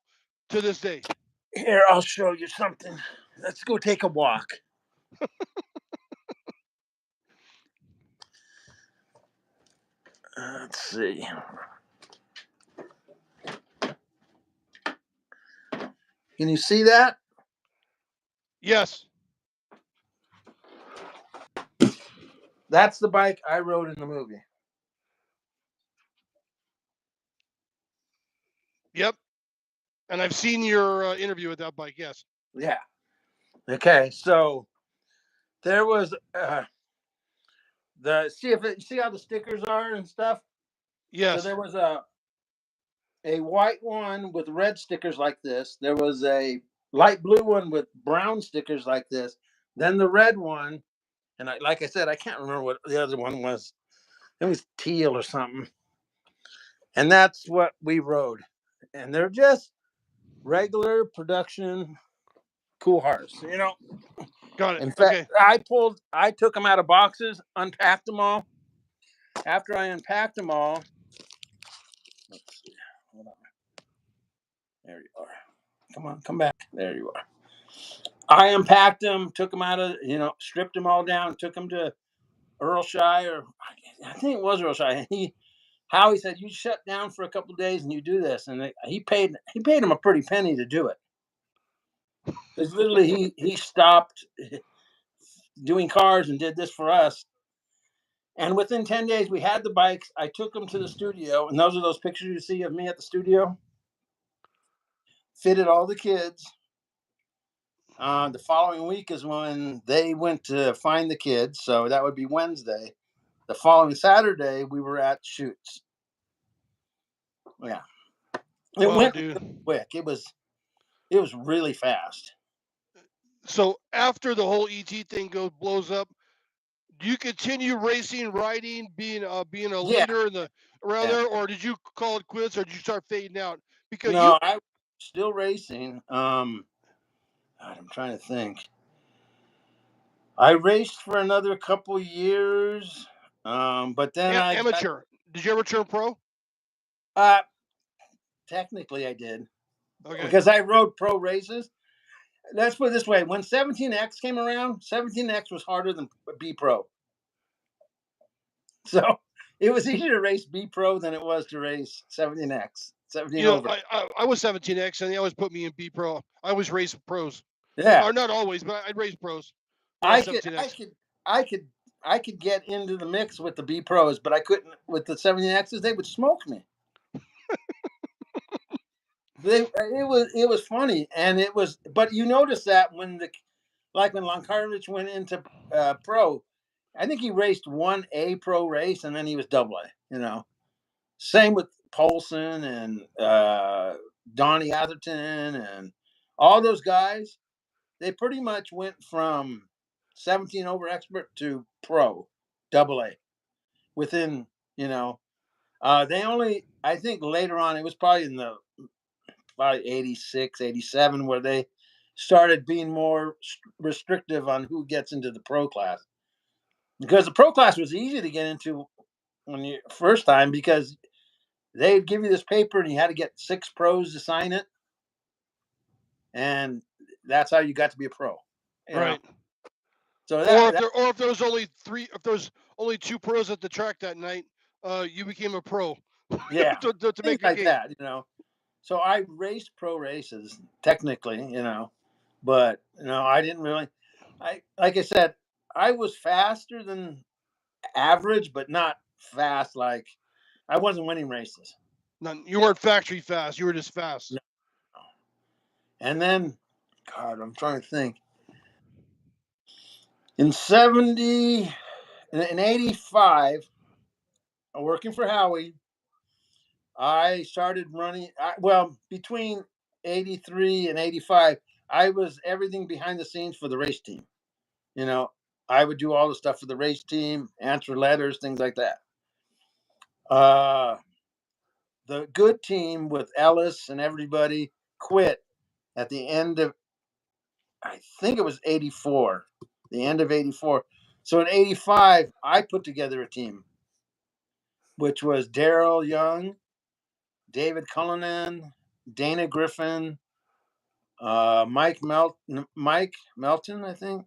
to this day. Here, I'll show you something. Let's go take a walk. Let's see. Can you see that? Yes. That's the bike I rode in the movie. Yep. And I've seen your interview with that bike. Yes. Yeah. Okay. So there was see how the stickers are and stuff. Yes. So there was a white one with red stickers like this. There was a light blue one with brown stickers like this. Then the red one, and like I said, I can't remember what the other one was. It was teal or something. And that's what we rode. And they're just regular production Kuwaharas, Got it. In fact, okay. I took them out of boxes, unpacked them all. After I unpacked them all, let's see, hold on. There you are. Come on, come back. There you are. I unpacked them, took them out of, stripped them all down, took them to Earl Shy, or I think it was Earl Shy. Howie said, "You shut down for a couple of days and you do this," and he paid him a pretty penny to do it. Because literally, he stopped doing cars and did this for us. And within 10 days, we had the bikes. I took them to the studio, and those are those pictures you see of me at the studio. Fitted all the kids. The following week is when they went to find the kids, so that would be Wednesday. The following Saturday, we were at shoots. Yeah, it went quick. It was really fast. So after the whole ET thing blows up, do you continue racing, riding, being a leader in around there, or did you call it quits, or did you start fading out? Because I was still racing. God, I'm trying to think. I raced for another couple years, but then amateur. Did you ever turn pro? Technically, I did. Okay. Because I rode pro races. Let's put it this way: when 17X came around, 17X was harder than B Pro. So it was easier to race B Pro than it was to race 17X. 17 over. I was 17X, and they always put me in B Pro. I always race pros. Yeah. Or not always, but I'd race pros. I could get into the mix with the B Pros, but I couldn't with the 17Xs. They would smoke me. It was funny, and it was. But you notice that when Lankarevich went into pro, I think he raced 1A pro race, and then he was double A. Same with Polson and Donnie Atherton and all those guys. They pretty much went from 17 over expert to pro, double A, within. They only. I think later on it was probably in the. About 86, 87, where they started being more restrictive on who gets into the pro class. Because the pro class was easy to get into when you first time, because they'd give you this paper and you had to get 6 pros to sign it, and that's how you got to be a pro. You know, Right. so Or if there was only if there was only 2 pros at the track that night, you became a pro yeah, to things make a like game. that. So I raced pro races technically, but I didn't really. I like I said, I was faster than average, but not fast. Like I wasn't winning races. None, you weren't factory fast. You were just fast. No. And then, God, I'm trying to think. In 70, in 85, working for Howie, I started running. Between 83 and 85, I was everything behind the scenes for the race team. You know, I would do all the stuff for the race team, answer letters, things like that. Uh, the good team with Ellis and everybody quit at the end of, I think it was 84, the end of 84. So in 85, I put together a team, which was Daryl Young, David Cullinan, Dana Griffin, Mike Melton, I think,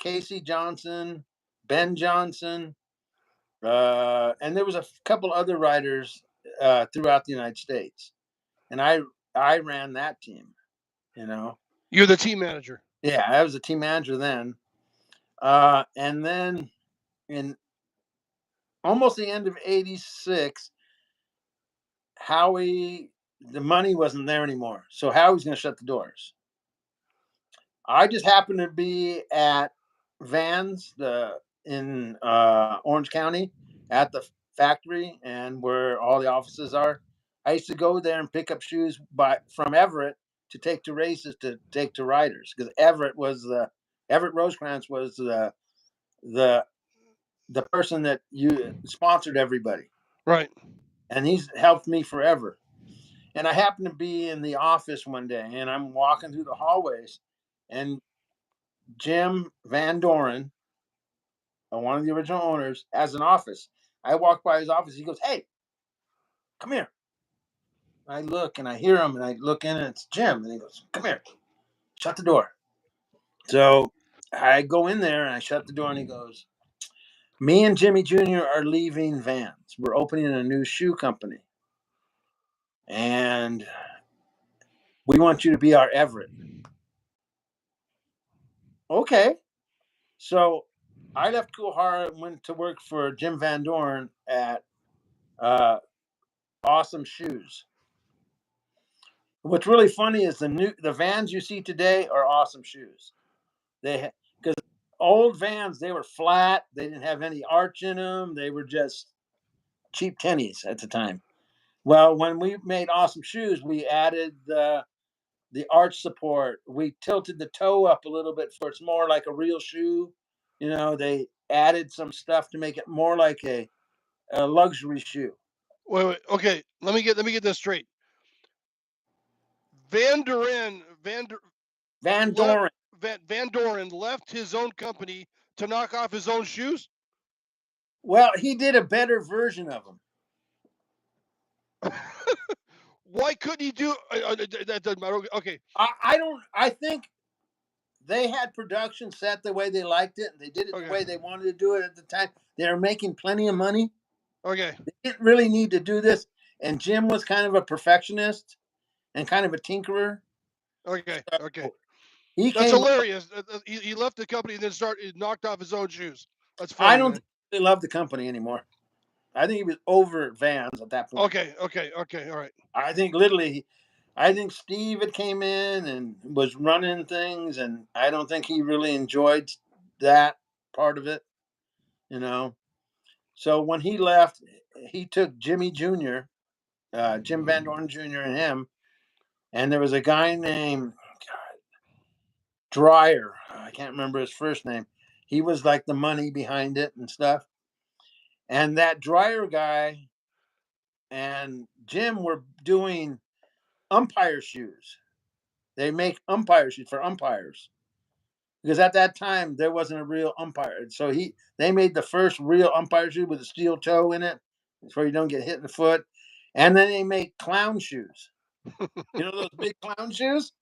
Casey Johnson, Ben Johnson, and there was a couple other riders throughout the United States, and I ran that team. You know, You're the team manager. yeah, I was a team manager then, and then in almost the end of '86, Howie, the money wasn't there anymore, so Howie's going to shut the doors. I just happened to be at Vans, in Orange County, at the factory and where all the offices are. I used to go there and pick up shoes from Everett to take to races, to take to riders, because Everett Rosecrans was the the person that you sponsored everybody, Right. and he's helped me forever. And I happened to be in the office one day, and I'm walking through the hallways, and Jim Van Doren, one of the original owners, has an office. I walk by his office. He goes, "Hey, come here." I look and I hear him, and I look in, and it's Jim. And he goes, "Come here, shut the door." So I go in there and I shut the door, and he goes, "Me and Jimmy Jr. are leaving Vans. We're opening a new shoe company, and we want you to be our Everett." Okay. So I left Kuwahara and went to work for Jim Van Doren at uh, Awesome Shoes. What's really funny is the Vans you see today are Awesome Shoes. Because old Vans, they were flat. They didn't have any arch in them. They were just cheap tennies at the time. Well, when we made Awesome Shoes, we added the arch support. We tilted the toe up a little bit for it's more like a real shoe. They added some stuff to make it more like a luxury shoe. Wait. Okay. Let me get this straight. Van Duren Van Der- Van left Doren. Van Doren left his own company to knock off his own shoes. Well, he did a better version of them. Why couldn't he do that? Doesn't matter. Okay. I think they had production set the way they liked it, and they did it the Okay. way they wanted to do it at the time. They were making plenty of money. Okay. They didn't really need to do this. And Jim was kind of a perfectionist and kind of a tinkerer. Okay. Okay. So he That's came up. hilarious. He left the company and then knocked off his own shoes. That's I funny, don't man. think he loved the company anymore. I think he was over Vans at that point. Okay. Okay. Okay. All right. I think literally, I think Steve had came in and was running things, and I don't think he really enjoyed that part of it, you know. So when he left, he took Jimmy Jr., Jim Van Dorn Jr. and him, and there was a guy named Dreyer. I can't remember his first name. He was like the money behind it and stuff. And that Dreyer guy and Jim were doing umpire shoes. They make umpire shoes for umpires because at that time there wasn't a real umpire. So they made the first real umpire shoe with a steel toe in it, It's where you don't get hit in the foot. And then they make clown shoes. You know those big clown shoes?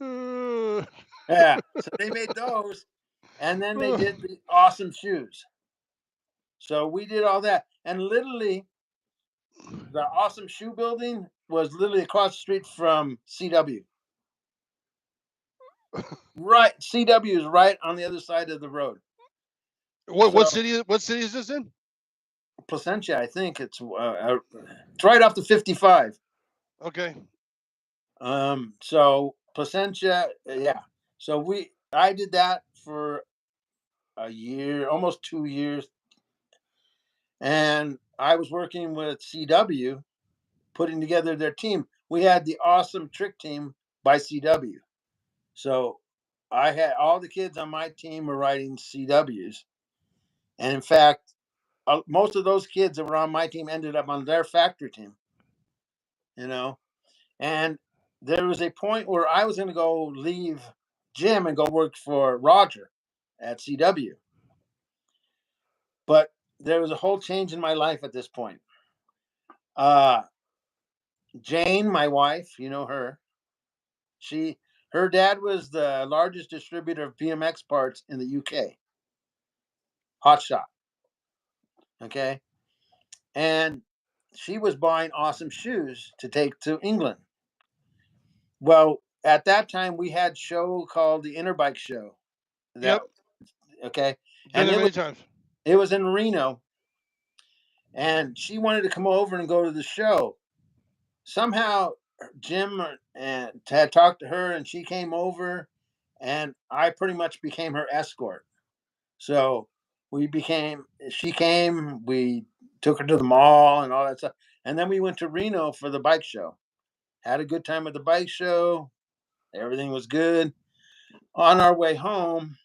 Yeah. So they made those. And then they did the awesome shoes. So we did all that. And literally, the awesome shoe building was literally across the street from CW. Right. CW is right on the other side of the road. What So city? What city is this in? Placentia, I think it's right off the 55. Okay. So Placentia, yeah. So I did that for a year, almost 2 years, and I was working with CW, putting together their team. We had the awesome trick team by CW. So I had all the kids on my team were riding CWs, and in fact, most of those kids that were on my team ended up on their factory team. You know, and there was a point where I was going to go leave Jim and go work for Roger at CW. But there was a whole change in my life at this point. Uh, Jane, my wife, you know her. Her dad was the largest distributor of BMX parts in the UK. Hot Shot. Okay. And she was buying awesome shoes to take to England. Well, at that time we had a show called the Interbike Show. That Yep. okay. Been And there many times. it was in Reno. And she wanted to come over and go to the show. Somehow Jim had talked to her and she came over and I pretty much became her escort. So she came, we took her to the mall and all that stuff. And then we went to Reno for the bike show. Had a good time at the bike show. Everything was good. On our way home,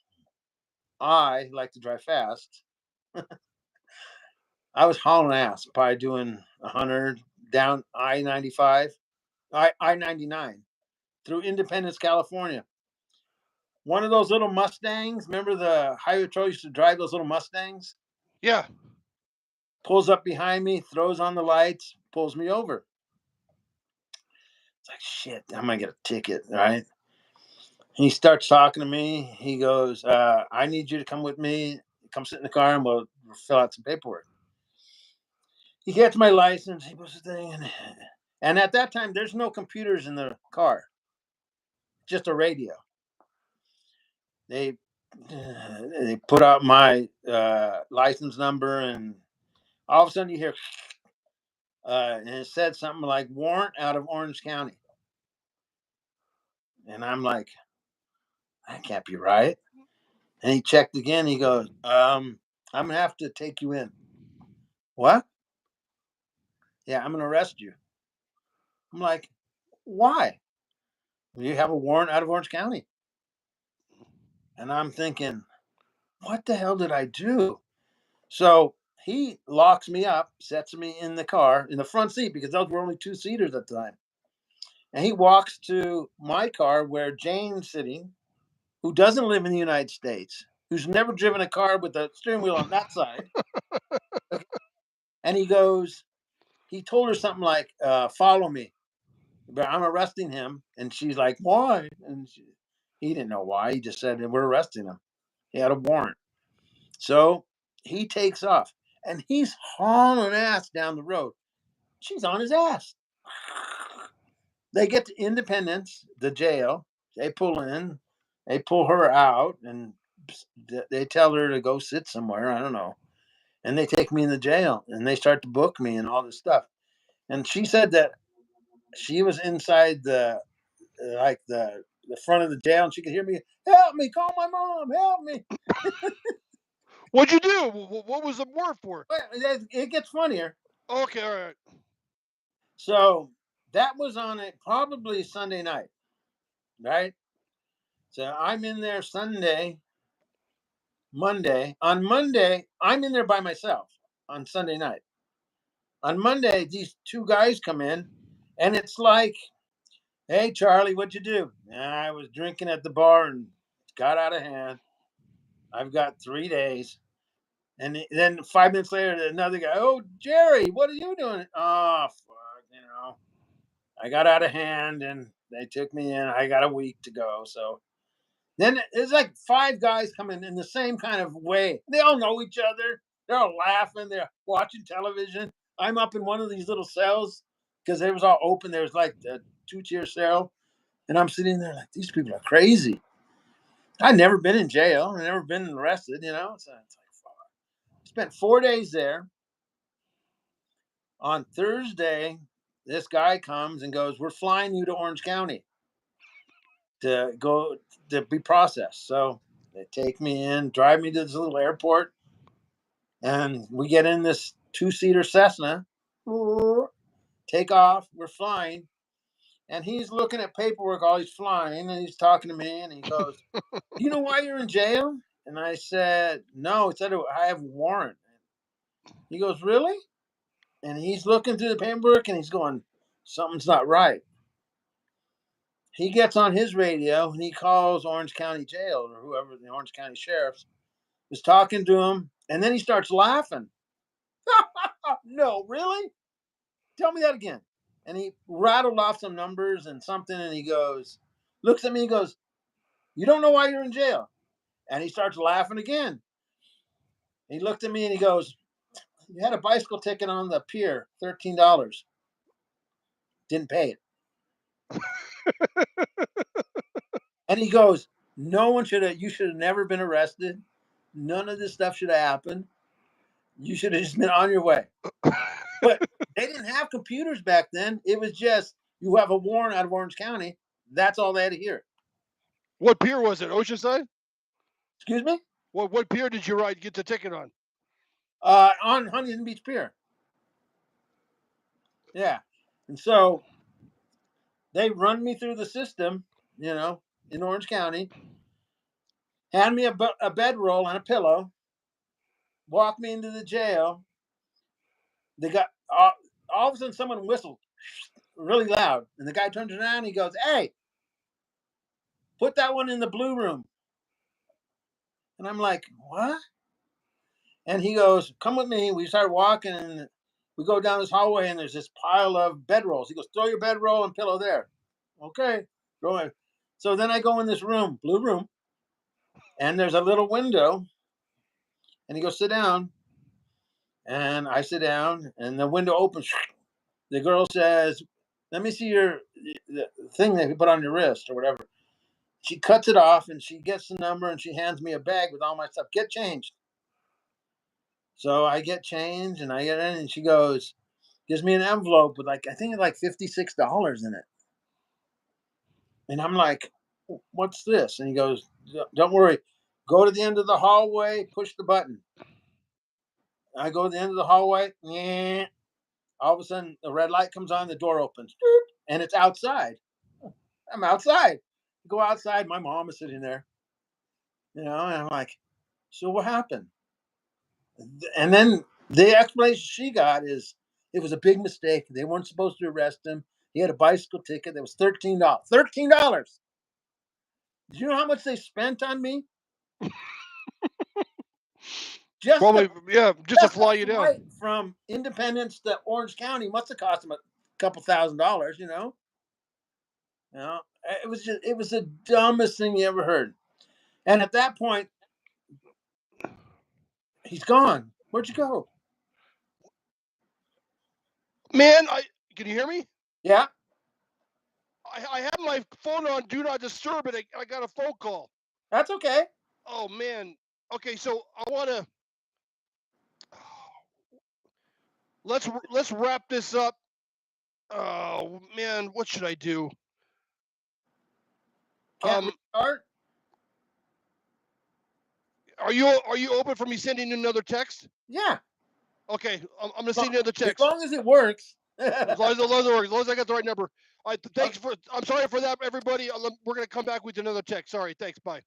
I like to drive fast. I was hauling ass, probably doing 100 down I-95, I-99 through Independence, California. One of those little Mustangs, remember the highway patrol used to drive those little Mustangs? Yeah. Pulls up behind me, throws on the lights, pulls me over. It's like, shit, I'm going to get a ticket, right? He starts talking to me. He goes, I need you to come with me. Come sit in the car and we'll fill out some paperwork. He gets my license. He puts the thing in. And at that time, there's no computers in the car, just a radio. They put out my license number, and all of a sudden you hear, and it said something like warrant out of Orange County. And I'm like, that can't be right. And he checked again. He goes, I'm going to have to take you in. What? Yeah, I'm going to arrest you. I'm like, why? You have a warrant out of Orange County. And I'm thinking, what the hell did I do? So he locks me up, sets me in the car, in the front seat, because those were only two-seaters at the time. And he walks to my car where Jane's sitting, who doesn't live in the United States, who's never driven a car with a steering wheel on that side. And he told her something like, follow me. But I'm arresting him. And she's like, why? And he didn't know why. He just said, we're arresting him. He had a warrant. So he takes off. And he's hauling ass down the road. She's on his ass. They get to Independence, the jail. They pull in. They pull her out. And they tell her to go sit somewhere. I don't know. And they take me in the jail. And they start to book me and all this stuff. And she said that she was inside the front of the jail, and she could hear me, help me, call my mom, help me. What'd you do? What was the word for? It gets funnier. Okay, all right. So that was on probably Sunday night, right? So I'm in there Sunday, Monday. On Monday, I'm in there by myself on Sunday night. On Monday, these two guys come in, and it's like, hey, Charlie, what'd you do? I was drinking at the bar and it got out of hand. I've got 3 days. And then 5 minutes later, another guy, oh, Jerry, what are you doing? Oh, fuck, I got out of hand and they took me in. I got a week to go. So then there's like 5 guys coming in the same kind of way. They all know each other. They're all laughing. They're watching television. I'm up in one of these little cells because it was all open. There was like a 2-tier cell. And I'm sitting there like, these people are crazy. I'd never been in jail. I've never been arrested, So it's like, fuck. Spent 4 days there. On Thursday, this guy comes and goes, we're flying you to Orange County to go to be processed. So they take me in, drive me to this little airport, and we get in this 2-seater Cessna, take off, we're flying. And he's looking at paperwork while he's flying, and he's talking to me, and he goes, do you know why you're in jail? And I said, no. He said, I have a warrant. He goes, really? And he's looking through the paperwork, and he's going, something's not right. He gets on his radio, and he calls Orange County Jail, or whoever, the Orange County Sheriff's, is talking to him, and then he starts laughing. No, really? Tell me that again. And he rattled off some numbers and something, and he goes, looks at me, and goes, you don't know why you're in jail? And he starts laughing again. He looked at me, and he goes, you had a bicycle ticket on the pier, $13. Didn't pay it. And he goes, you should have never been arrested. None of this stuff should have happened. You should have just been on your way. But they didn't have computers back then. It was just, you have a warrant out of Orange County. That's all they had to hear. What pier was it? Oceanside? Excuse me? What pier did you get the ticket on? On Huntington Beach Pier. Yeah. And so they run me through the system, in Orange County, hand me a bedroll and a pillow, walk me into the jail. They got all of a sudden someone whistled really loud, and the guy turns around and he goes, hey, put that one in the blue room. And I'm like, what? And he goes, come with me. We start walking, and we go down this hallway, and there's this pile of bedrolls. He goes, throw your bedroll and pillow there. Okay. Throw it. So then I go in this room, blue room, and there's a little window, and he goes, sit down. And I sit down, and the window opens. The girl says, let me see the thing that you put on your wrist or whatever. She cuts it off, and she gets the number, and she hands me a bag with all my stuff. Get changed. So I get changed, and I get in, and she goes, gives me an envelope with I think it's like $56 in it. And I'm like, what's this? And he goes, don't worry. Go to the end of the hallway, push the button. I go to the end of the hallway. All of a sudden, the red light comes on, the door opens, and it's outside. I'm outside. Go outside. My mom is sitting there, and I'm like, so what happened? And then the explanation she got is it was a big mistake. They weren't supposed to arrest him. He had a bicycle ticket that was $13. $13. Do you know how much they spent on me? Probably, just to fly you down. From Independence to Orange County must have cost him a couple $1,000s, it was the dumbest thing you ever heard. And at that point, he's gone. Where'd you go? Man, can you hear me? Yeah. I have my phone on Do Not Disturb, and I got a phone call. That's okay. Oh, man. Okay, so I want to... Let's wrap this up. Oh, man, what should I do? Can't we start? Are you open for me sending another text? Yeah. Okay, I'm gonna send you another text. As long as it works. as long as it works. As long as I got the right number. All right, thanks I'm sorry for that, everybody. We're gonna come back with another text. Sorry. Thanks. Bye.